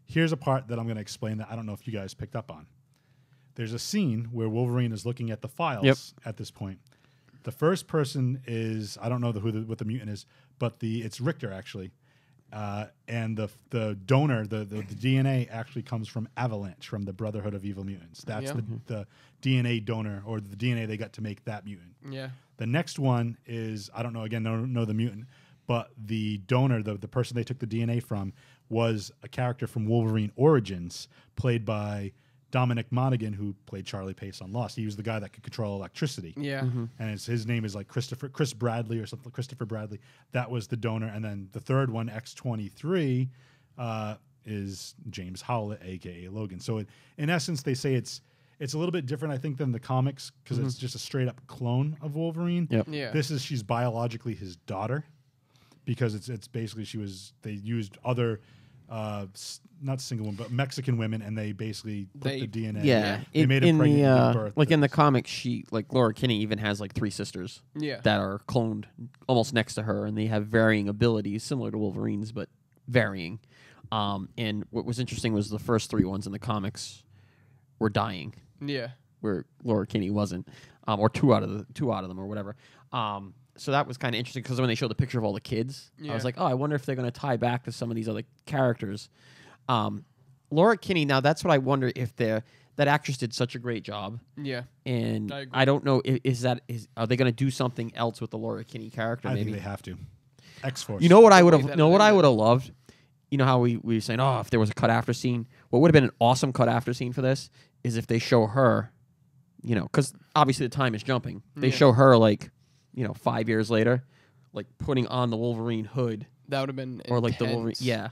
here's a part that I'm going to explain that I don't know if you guys picked up on. There's a scene where Wolverine is looking at the files at this point. The first person is, I don't know what the mutant is, but it's Richter, actually. And the donor, the DNA actually comes from Avalanche, from the Brotherhood of Evil Mutants. That's the DNA donor, or the DNA they got to make that mutant. Yeah. The next one is, I don't know, again, don't know the mutant, but the donor, the person they took the DNA from, was a character from Wolverine Origins, played by Dominic Monaghan, who played Charlie Pace on Lost. He was the guy that could control electricity. Yeah. And his name is like Chris Bradley or something. Christopher Bradley. That was the donor. And then the third one, X-23, is James Howlett, a.k.a. Logan. So in essence, they say it's a little bit different, I think, than the comics, because it's just a straight-up clone of Wolverine. Yep. Yeah. She's biologically his daughter, because it's basically they used other not single women, but Mexican women, and they basically put the DNA. Yeah, They made her pregnant and gave birth. like in the comics, Laura Kinney even has like 3 sisters. Yeah. That are cloned almost next to her, and they have varying abilities, similar to Wolverine's, but varying. And what was interesting was the first 3 ones in the comics were dying. Yeah. Where Laura Kinney wasn't, or two out of them, or whatever. So that was kind of interesting because when they showed the picture of all the kids, I was like, oh, I wonder if they're going to tie back to some of these other characters. Laura Kinney, now that's what I wonder if that actress did such a great job. Yeah. And I don't know, are they going to do something else with the Laura Kinney character? I maybe think they have to. X-Force. You know what I would have loved? You know how we were saying, oh, if there was a cut after scene, what would have been an awesome cut after scene for this is if they show her, because obviously the time is jumping. They show her 5 years later, like putting on the Wolverine hood. That would have been or like the Wolverine,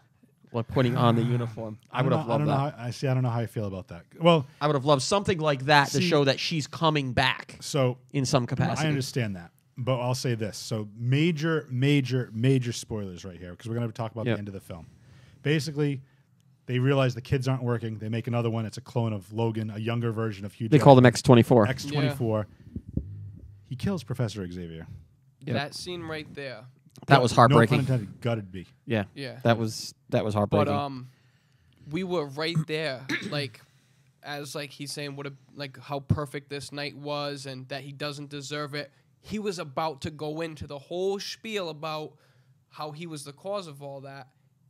like putting on the uniform. I would have loved that. I don't know how I feel about that. Well, I would have loved something like that to show that she's coming back. So in some capacity, I understand that, but I'll say this: so major spoilers right here because we're going to talk about the end of the film. Basically, they realize the kids aren't working. They make another one. It's a clone of Logan, a younger version of Hugh. They call them X-24. X-24. He kills Professor Xavier. Yep. That scene right there. That was heartbreaking. No pun intended. Gutted me. Yeah. Yeah. That was heartbreaking. But we were right there, as he's saying how perfect this night was and that he doesn't deserve it. He was about to go into the whole spiel about how he was the cause of all that,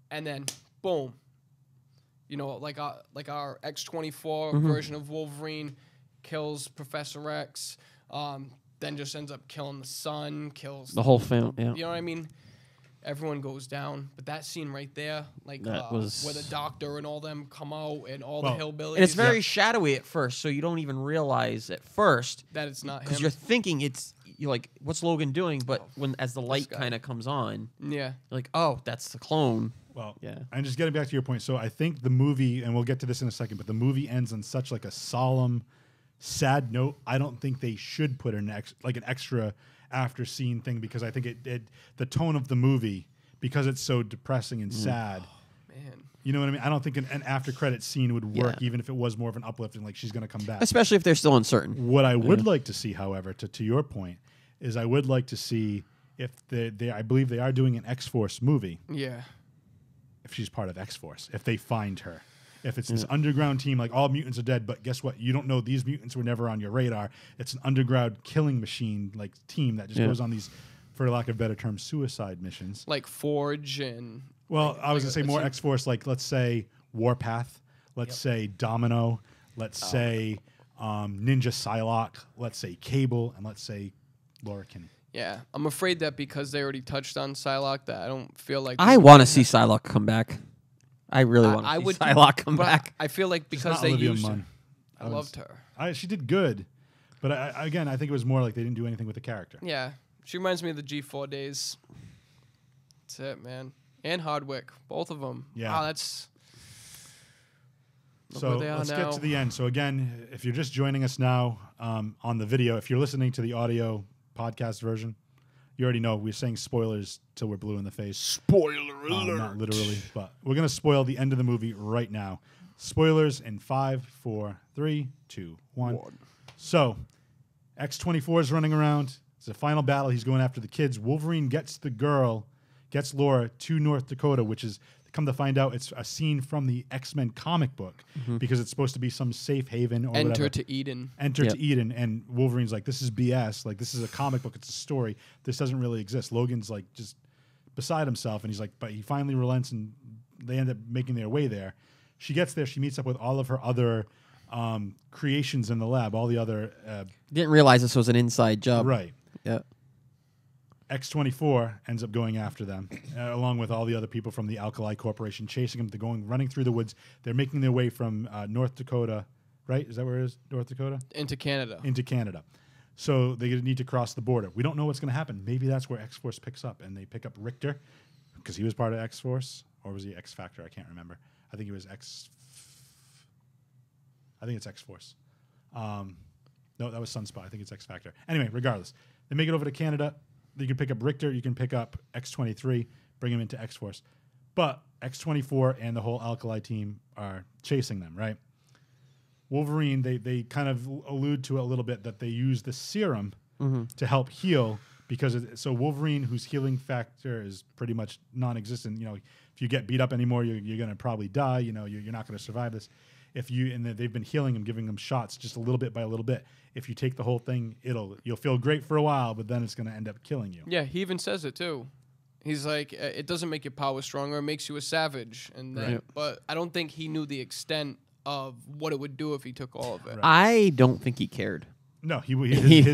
and then boom. Like our X-24 version of Wolverine kills Professor X. Then just ends up killing the son, kills the whole film. Yeah. You know what I mean? Everyone goes down, but that scene right there, where the doctor and all them come out and all the hillbillies, and it's very shadowy at first, so you don't even realize at first that it's not him because you're thinking you're like, what's Logan doing? But as the light kind of comes on, you're like, oh, that's the clone. Well, and just getting back to your point, so I think the movie, and we'll get to this in a second, but the movie ends on such a solemn, sad note. I don't think they should put an extra after scene thing because I think the tone of the movie, because it's so depressing and sad. Man. You know what I mean? I don't think an after credit scene would work even if it was more of an uplifting, like she's going to come back. Especially if they're still uncertain. What I would like to see, however, to your point, is I would like to see if I believe they are doing an X-Force movie. Yeah. If she's part of X-Force, if they find her. If it's this underground team, like all mutants are dead, but guess what? You don't know these mutants were never on your radar. It's an underground killing machine team that just goes on these, for lack of a better term, suicide missions. Like Forge and... Well, I was going to say more X-Force, let's say Warpath, let's say Domino, let's say Ninja Psylocke, let's say Cable, and let's say Laura Kinney. Yeah, I'm afraid that because they already touched on Psylocke that I don't feel like... I want to see Psylocke come back. I really want to see Psylocke come back. I feel like because they used her. I loved her. She did good, but I think it was more like they didn't do anything with the character. Yeah, she reminds me of the G4 days. That's it, man. And Hardwick, both of them. Yeah. Wow, that's... So let's get to the end. So again, if you're just joining us now on the video, if you're listening to the audio podcast version, you already know we're saying spoilers till we're blue in the face. Spoiler alert. Not literally, but we're going to spoil the end of the movie right now. Spoilers in 5, 4, 3, 2, 1. So, X-24 is running around. It's a final battle. He's going after the kids. Wolverine gets Laura to North Dakota, which is, come to find out, it's a scene from the X-Men comic book because it's supposed to be some safe haven or whatever. Enter to Eden. To Eden. And Wolverine's like, this is BS. Like, this is a comic book. It's a story. This doesn't really exist. Logan's like just beside himself. And he's like, but he finally relents and they end up making their way there. She gets there. She meets up with all of her other creations in the lab, all the other... Didn't realize this was an inside job. Right. Yeah. X-24 ends up going after them, along with all the other people from the Alkali Corporation, chasing them. They're running through the woods. They're making their way from North Dakota, right? Is that where it is? North Dakota? Into Canada. Into Canada. So they need to cross the border. We don't know what's going to happen. Maybe that's where X-Force picks up, and they pick up Richter, because he was part of X-Force, or was he X-Factor? I can't remember. I think he was I think it's X-Force. No, that was Sunspot. I think it's X-Factor. Anyway, regardless. They make it over to Canada. You can pick up Richter. You can pick up X-23, bring him into X-Force. But X-24 and the whole Alkali team are chasing them, right? Wolverine, they kind of allude to it a little bit that they use the serum to help heal because so Wolverine, whose healing factor is pretty much non-existent. You know, if you get beat up anymore, you're going to probably die. You know, you're not going to survive this. They've been healing him, giving him shots just a little bit by a little bit. If you take the whole thing, you'll feel great for a while, but then it's going to end up killing you. Yeah, he even says it too. He's like, it doesn't make your power stronger; it makes you a savage. And then, but I don't think he knew the extent of what it would do if he took all of it. Right. I don't think he cared. No, he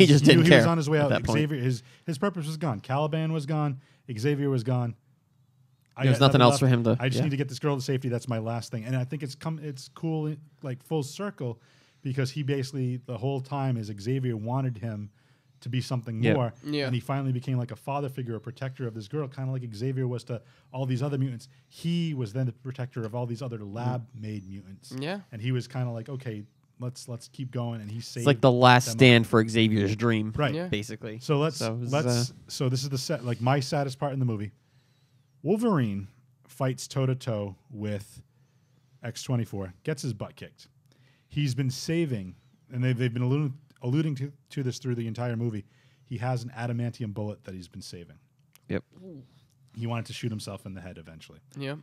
just didn't care. He was on his way out. Xavier, his purpose was gone. Caliban was gone. Xavier was gone. There's nothing else for him to. I just need to get this girl to safety. That's my last thing. And I think it's cool, like full circle, because he basically the whole time is Xavier wanted him to be something more, and he finally became like a father figure, a protector of this girl, kind of like Xavier was to all these other mutants. He was then the protector of all these other lab-made mutants. Yeah, and he was kind of like, okay, let's keep going, and he saved. It's like the last stand for Xavier's dream, right? Yeah. Basically. So so this is the set. Like my saddest part in the movie. Wolverine fights toe-to-toe with X-24, gets his butt kicked. He's been saving, and they've been alluding to this through the entire movie. He has an adamantium bullet that he's been saving. Yep. He wanted to shoot himself in the head eventually. Yeah.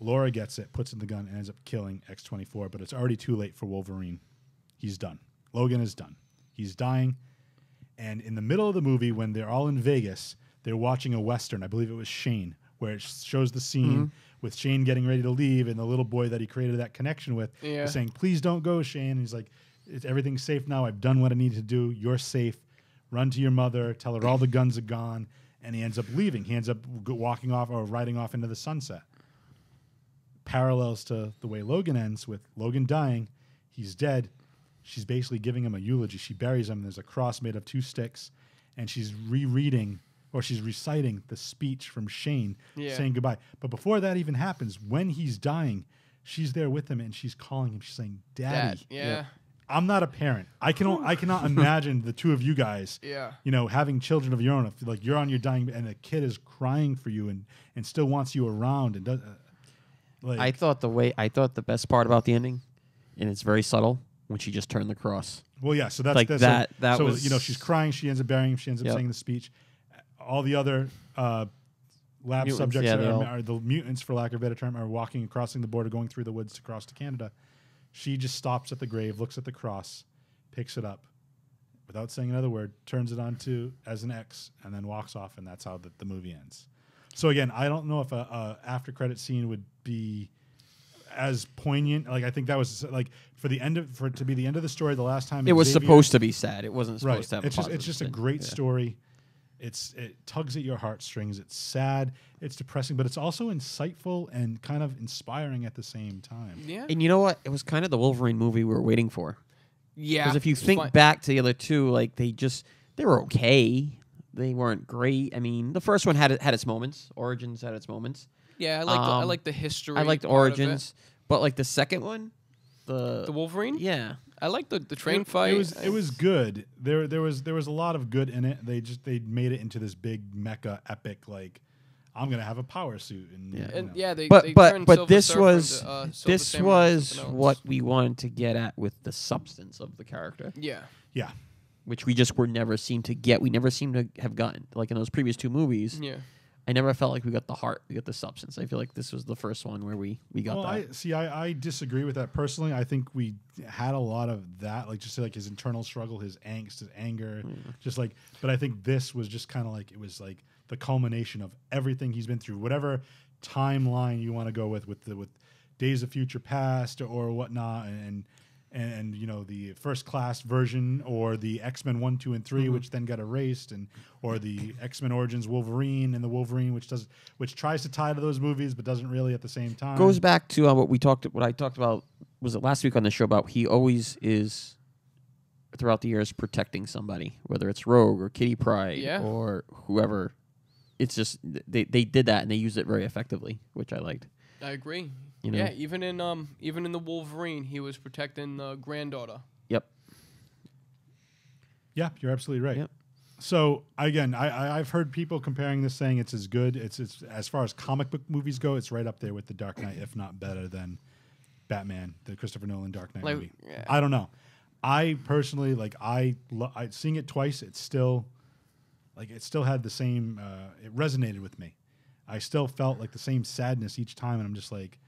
Laura gets it, puts it in the gun, and ends up killing X-24, but it's already too late for Wolverine. He's done. Logan is done. He's dying. And in the middle of the movie, when they're all in Vegas, they're watching a Western. I believe it was Shane, where it shows the scene with Shane getting ready to leave and the little boy that he created that connection with is saying, please don't go, Shane. And he's like, everything's safe now. I've done what I need to do. You're safe. Run to your mother. Tell her all the guns are gone. And he ends up leaving. He ends up walking off or riding off into the sunset. Parallels to the way Logan ends with Logan dying. He's dead. She's basically giving him a eulogy. She buries him. There's a cross made of 2 sticks. And she's she's reciting the speech from Shane saying goodbye. But before that even happens, when he's dying, she's there with him and she's calling him. She's saying, Daddy. Dad. Yeah. I'm not a parent. I cannot imagine the two of you guys, having children of your own. If, like, you're on your dying and a kid is crying for you and still wants you around and does. I thought the best part about the ending, and it's very subtle, when she just turned the cross. Well, yeah. So that's like that. That was she's crying. She ends up burying him. She ends up saying the speech. All the other lab mutants, subjects are the mutants, for lack of a better term, are walking and crossing the border, going through the woods to cross to Canada. She just stops at the grave, looks at the cross, picks it up, without saying another word, turns it onto as an X, and then walks off, and that's how the movie ends. So again, I don't know if a after credit scene would be as poignant. Like, I think that was like for it to be the end of the story. The last time it was supposed to be sad. It wasn't supposed to have. It's just a great story. It tugs at your heartstrings. It's sad. It's depressing, but it's also insightful and kind of inspiring at the same time. Yeah. And you know what? It was kind of the Wolverine movie we were waiting for. Yeah. Because if you think back to the other two, like they were okay. They weren't great. I mean, the first one had its moments. Origins had its moments. Yeah, I like the history. I liked Origins, but like the second one, the Wolverine. Yeah, I like the train fight. It was good. There was a lot of good in it. They made it into this big mecha epic, like, I'm gonna have a power suit and but this was what we wanted to get at with the substance of the character. Yeah. Which we just never seemed to get. We never seemed to have gotten, like in those previous 2 movies. Yeah. I never felt like we got the heart, we got the substance. I feel like this was the first one where we got that. I disagree with that personally. I think we had a lot of that, like just like his internal struggle, his angst, his anger, but I think this was just kind of like, it was like the culmination of everything he's been through, whatever timeline you want to go with Days of Future Past or whatnot, and the First Class version, or the X-Men 1, 2, and 3, which then got erased, or the X-Men Origins Wolverine and the Wolverine, which tries to tie to those movies but doesn't really at the same time. Goes back to what I talked about, was it last week on the show, about he always is throughout the years protecting somebody, whether it's Rogue or Kitty Pryde or whoever. It's just they did that and they used it very effectively, which I liked. I agree. Yeah, even in the Wolverine, he was protecting the granddaughter. Yep. Yeah, you're absolutely right. Yep. So again, I've heard people comparing this, saying it's as good. It's as far as comic book movies go, it's right up there with the Dark Knight, if not better than Batman, the Christopher Nolan Dark Knight movie. Yeah. I don't know. I personally seeing it twice. It still had the same. It resonated with me. I still felt like the same sadness each time, and I'm just like,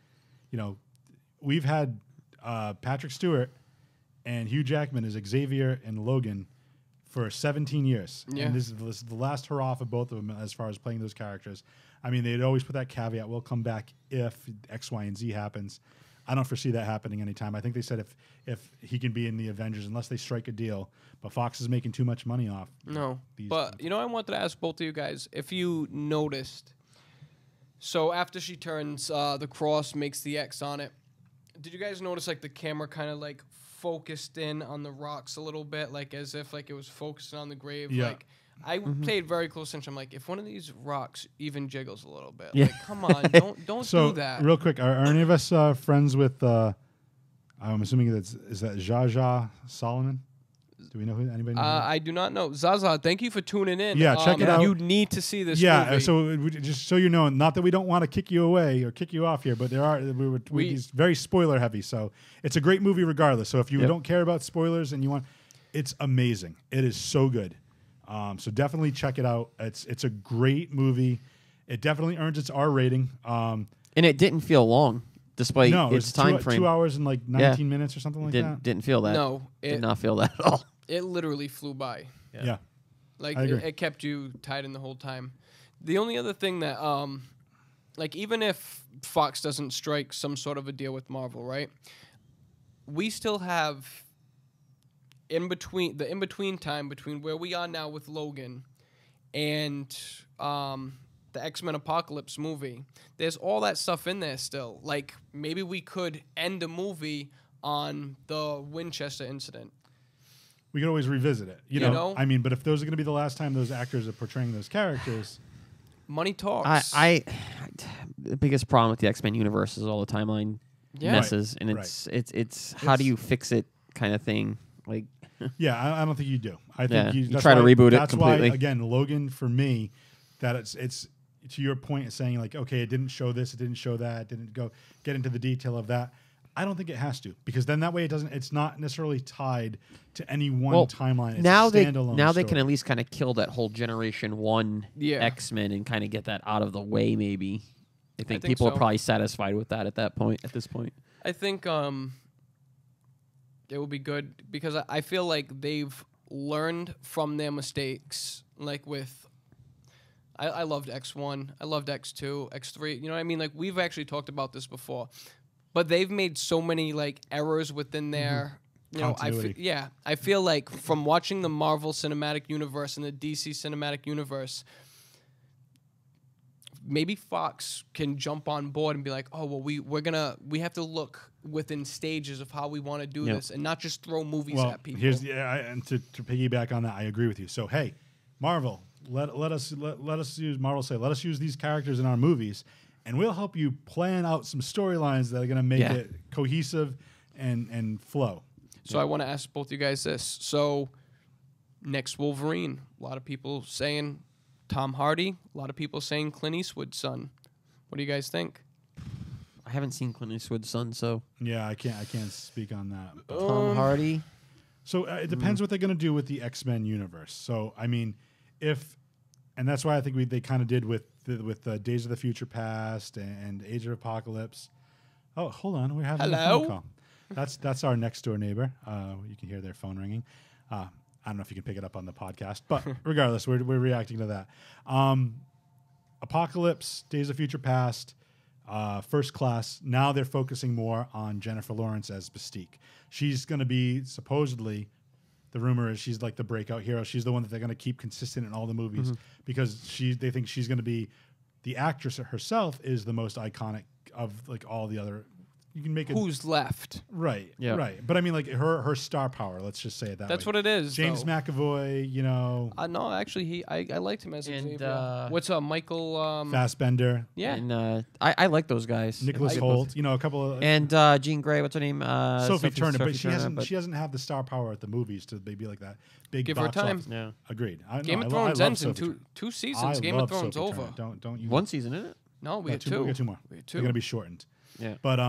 we've had Patrick Stewart and Hugh Jackman as Xavier and Logan for 17 years. Yeah. And this is the last hurrah for both of them as far as playing those characters. I mean, they'd always put that caveat, we'll come back if X, Y, and Z happens. I don't foresee that happening anytime. I think they said if he can be in the Avengers, unless they strike a deal. But Fox is making too much money off. No. But, I wanted to ask both of you guys if you noticed. So after she turns the cross, makes the X on it, did you guys notice like the camera kind of like focused in on the rocks a little bit, like as if like it was focusing on the grave? Yeah. Like I paid very close attention. I'm like, if one of these rocks even jiggles a little bit, Yeah. like come on, don't So, do that. real quick, are any of us friends with, I'm assuming is that Zsa Solomon? Do we know who, anybody know who? I do not know. Zaza, thank you for tuning in. Yeah, check it out. You need to see this Yeah, movie. so just so you know, not that we don't want to kick you away or kick you off here, but it's very spoiler heavy. So it's a great movie regardless. So if you don't care about spoilers and you want, it's amazing. It is so good. So definitely check it out. It's a great movie. It definitely earns its R rating. And it didn't feel long, despite No, it its was time frame. 2 hours and like 19 minutes or something like that. Didn't feel that. No, did not feel that at all. it literally flew by. Yeah. Like I agree. it kept you tied in the whole time. The only other thing that like even if Fox doesn't strike some sort of a deal with Marvel, right? We still have in between time between where we are now with Logan and the X-Men Apocalypse movie. There's all that stuff in there still. Like maybe we could end a movie on the Winchester incident. We could always revisit it. You know? I mean, but if those are going to be the last time those actors are portraying those characters, money talks. The biggest problem with the X-Men universe is all the timeline messes, and it's how do you fix it kind of thing. Like, yeah, I don't think you do. I think you try to reboot it completely. That's why, again, Logan for me, that it's to your point, it's saying like, okay, it didn't show this, it didn't show that, it didn't get into the detail of that. I don't think it has to, because then that way it's not necessarily tied to any one timeline. It's now a standalone they can story. at least kind of kill that whole Generation 1 X-Men and kind of get that out of the way. Maybe I think people are probably satisfied with that at this point. I think it will be good because I feel like they've learned from their mistakes. Like with, I loved X1, I loved X2, X3. You know what I mean? Like we've actually talked about this before. But they've made so many like errors within their, I feel like from watching the Marvel Cinematic Universe and the DC Cinematic Universe, maybe Fox can jump on board and be like, oh well, we have to look within stages of how we want to do this and not just throw movies at people. And to piggyback on that, I agree with you. So hey, Marvel, let us use Marvel say let us use these characters in our movies. And we'll help you plan out some storylines that are going to make it cohesive and flow. So I want to ask both you guys this. So next Wolverine, a lot of people saying Tom Hardy, a lot of people saying Clint Eastwood's son. What do you guys think? I haven't seen Clint Eastwood's son, so yeah, I can't speak on that. Tom Hardy. So it depends what they're going to do with the X-Men universe. So I mean, and that's why I think they kind of did with Days of the Future Past and Age of Apocalypse. Oh, hold on, we're having a phone call. That's our next door neighbor. You can hear their phone ringing. I don't know if you can pick it up on the podcast, but regardless, we're reacting to that. Apocalypse, Days of Future Past, First Class. Now they're focusing more on Jennifer Lawrence as Mystique. She's going to be supposedly. The rumor is she's like the breakout hero. She's the one that they're going to keep consistent in all the movies because they think she's going to be the actress herself is the most iconic of like all the other make it Who's left? right, Yeah. right. But I mean, like her star power. Let's just say it that That's way. what it is. James though. McAvoy, you know, No, actually, I liked him as And, Xavier. What's Michael? Fassbender, Yeah. And I like those guys. Nicholas I- Hoult, you know, a couple of And Jean Grey, what's her name? Sophie Turner, but she Turner, hasn't had the star power at the movies to be like that big. Give her box time. office. Yeah. Agreed. Game of I Thrones love ends in Sophie Turner. two seasons. I Game love of Thrones Sophie over. Turner. Don't you? One season, isn't it? No, we No, had two. two. We got two more. We had They're two. gonna be shortened. Yeah. But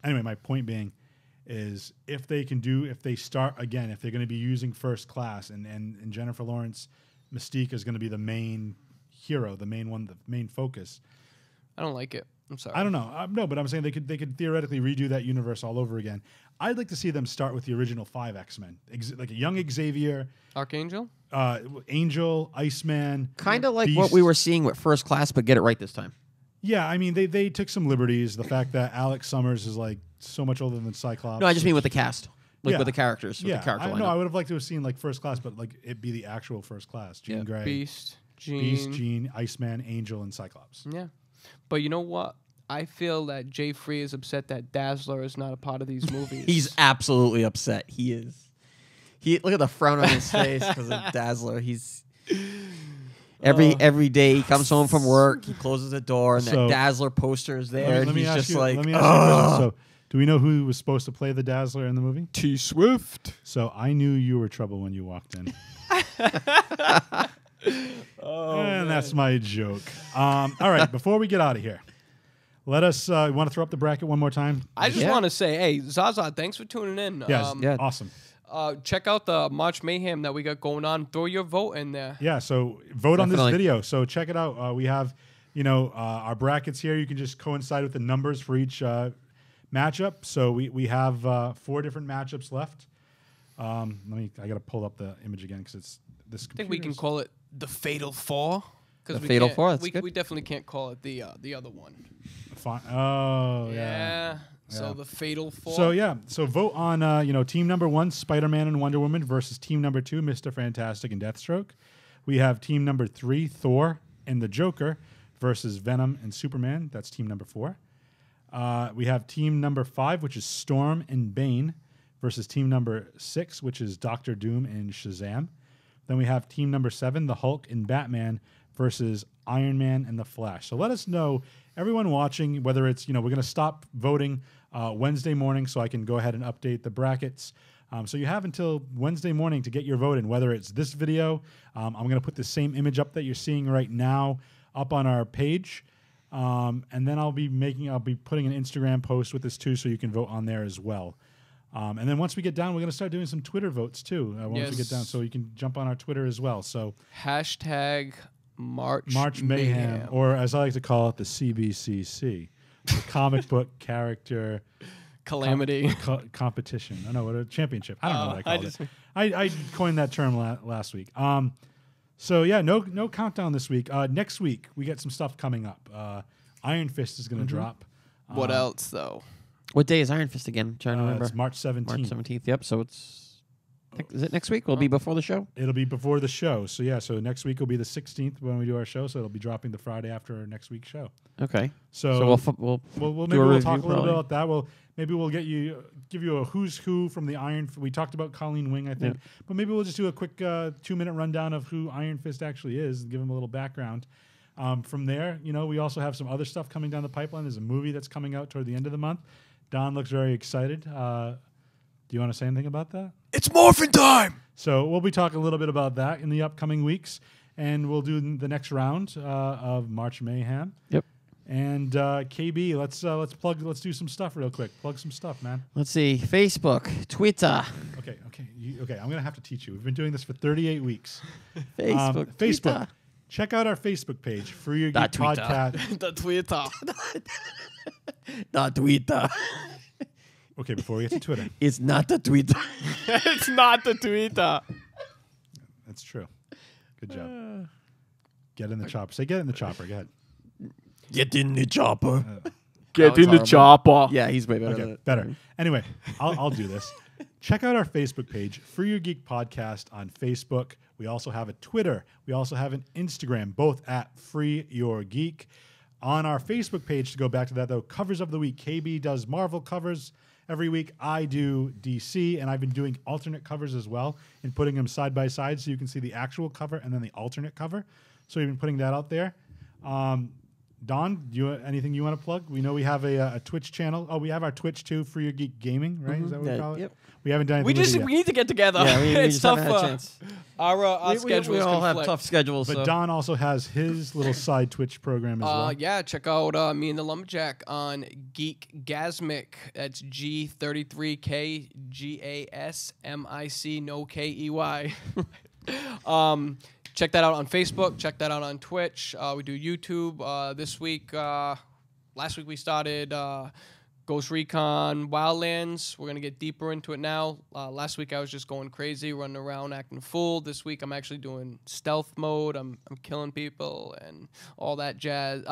anyway, my point being is if they start again, if they're going to be using First Class and Jennifer Lawrence Mystique is going to be the main hero, the main focus. I don't like it. I'm sorry. I don't know. No, but I'm saying they could theoretically redo that universe all over again. I'd like to see them start with the original 5 X-Men, like a young Xavier, Archangel. Angel, Iceman. Kind of like Beast. what we were seeing with First Class, but get it right this time. Yeah, I mean they took some liberties. The fact that Alex Summers is like so much older than Cyclops. No, I just mean with the cast, like Yeah. with the characters, with the character I lineup. know. I would have liked to have seen like First Class, but like it be the actual First Class. Jean Yeah. Grey, Beast. Jean, Iceman, Angel, and Cyclops. Yeah. But you know what? I feel that Jay Free is upset that Dazzler is not a part of these movies. He's absolutely upset. He is. He look at the frown on his face because of Dazzler. He's every day he comes home from work, he closes the door, and So- that Dazzler poster is there, and he's just like, let me ask you a question. So, do we know who was supposed to play the Dazzler in the movie? T Swift. So I knew you were trouble when you walked in. And that's my joke. All right, before we get out of here, let us. Want to throw up the bracket one more time? I just Yeah. want to say, hey, Zaza, thanks for tuning in. Yes. Yeah. Awesome. Check out the March Mayhem that we got going on. Throw your vote in there. Yeah, so vote on this Definitely. video. So check it out. We have, our brackets here. You can just coincide with the numbers for each matchup. So we have 4 different matchups left. I got to pull up the image again because it's this. I think we can call it the Fatal Four. The Fatal can't- Four, that's We, good. we definitely can't call it the other one. Oh yeah. Yeah. So Yeah. the Fatal Four. So yeah, so vote on team number 1, Spider-Man and Wonder Woman versus team number 2, Mr. Fantastic and Deathstroke. We have team number 3, Thor and the Joker versus Venom and Superman. That's team number 4. We have team number 5, which is Storm and Bane versus team number 6, which is Doctor Doom and Shazam. Then we have team number 7, the Hulk and Batman versus Iron Man and the Flash. So let us know, everyone watching, whether it's, we're going to stop voting Wednesday morning so I can go ahead and update the brackets. So you have until Wednesday morning to get your vote in, whether it's this video. I'm going to put the same image up that you're seeing right now up on our page. And then I'll be putting an Instagram post with this too, so you can vote on there as well. And then once we get down, we're going to start doing some Twitter votes too. Once we get down, so you can jump on our Twitter as well. So hashtag March Mayhem, or as I like to call it, the CBCC, the comic book character Calamity. competition. I know what a championship. I don't know what I called just- it. I coined that term last week. So yeah, no countdown this week. Next week we got some stuff coming up. Iron Fist is going to drop. What else though? what day is Iron Fist again? I'm trying to remember. It's March 17th. March 17th. Yep. So is it next week? Will it be before the show? It'll be before the show. So yeah, so next week will be the 16th when we do our show. So it'll be dropping the Friday after our next week's show. Okay. So, So we'll do maybe a we'll review talk a little bit probably. about that. Well, maybe we'll give you a who's who from the Iron. We talked about Colleen Wing, I think, but maybe we'll just do a quick 2-minute rundown of who Iron Fist actually is and give him a little background. From there, we also have some other stuff coming down the pipeline. There's a movie that's coming out toward the end of the month. Don looks very excited. Do you want to say anything about that? It's morphin' time. So we'll be talking a little bit about that in the upcoming weeks, and we'll do the next round of March Mayhem. Yep. And KB, let's do some stuff real quick. Plug some stuff, man. Let's see. Facebook, Twitter, Okay. I'm gonna have to teach you. We've been doing this for 38 weeks. Facebook, Facebook. Twitter. Check out our Facebook page, Free Your That Geek Twitter. Podcast. The Twitter. Not Twitter. Okay, before we get to Twitter, It's not the Twitter. It's not the Twitter. that's true. Good job. Get in the chopper. Say get in the chopper. Go ahead. Get in the chopper. Get in the chopper. Yeah, he's way better than Okay, it. better. Anyway, I'll do this. Check out our Facebook page, Free Your Geek Podcast on Facebook. We also have a Twitter. We also have an Instagram, both at Free Your Geek. On our Facebook page, to go back to that though, covers of the week. KB does Marvel covers every week. I do DC, and I've been doing alternate covers as well and putting them side by side so you can see the actual cover and then the alternate cover. So we've been putting that out there. Don, anything you want to plug? We know we have a Twitch channel. Oh, we have our Twitch too for your Geek Gaming, right? Is that what we call it? Yep. We haven't done anything. We need to get together. Yeah, we it's just tough. haven't had a chance. Our We schedules all have conflict. tough schedules. But so. Don also has his little side Twitch program as well. Yeah, check out me and the Lumberjack on Geekgasmic. That's G33KGASMIC, no KEY. Check that out on Facebook. Check that out on Twitch. We do YouTube. This week, last week we started Ghost Recon Wildlands. We're going to get deeper into it now. Last week I was just going crazy, running around, acting fool. This week I'm actually doing stealth mode. I'm killing people and all that jazz.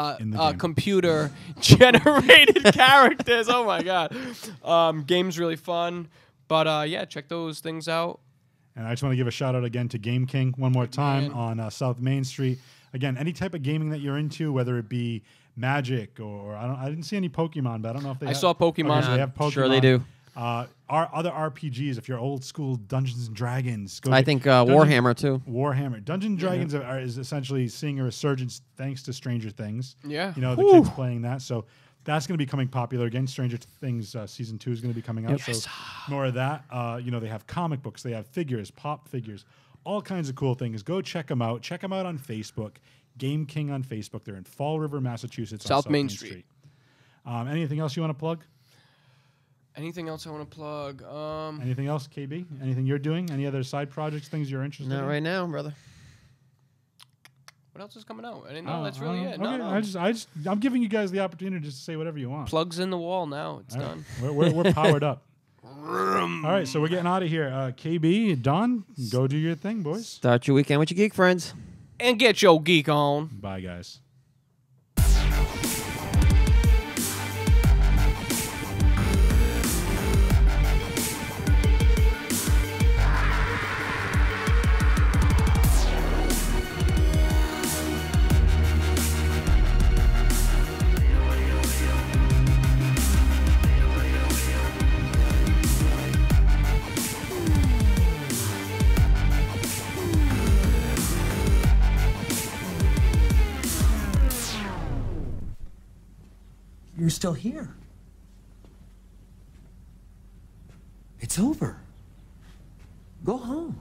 Computer-generated characters. Oh, my God. Game's really fun. But, yeah, check those things out. And I just want to give a shout out again to Game King one more time on South Main Street. Again, any type of gaming that you're into, whether it be Magic or I didn't see any Pokemon, but I don't know if they. saw Pokemon. Okay, so they have Pokemon. Sure they do. Our other RPGs, if you're old school Dungeons and Dragons, I think Warhammer too. Warhammer, Dungeons and Dragons is essentially seeing a resurgence thanks to Stranger Things. Yeah, you know the kids playing that, so. That's going to be becoming popular again. Stranger Things season 2 is going to be coming out. Yes. So more of that. They have comic books, they have figures, pop figures, all kinds of cool things. Go check them out. Check them out on Facebook. Game King on Facebook. They're in Fall River, Massachusetts. South Main Street. Anything else you want to plug? Anything else I want to plug? Anything else, KB? Anything you're doing? Any other side projects? Things you're interested in? Not right now, brother. What else is coming out? I didn't know. That's really it. Okay. No. I'm giving you guys the opportunity just to say whatever you want. Plugs in the wall now. It's All done. Right. We're powered up. All right, so we're getting out of here. KB, Don, go do your thing, boys. Start your weekend with your geek friends. And get your geek on. Bye, guys. You're still here. It's over. Go home.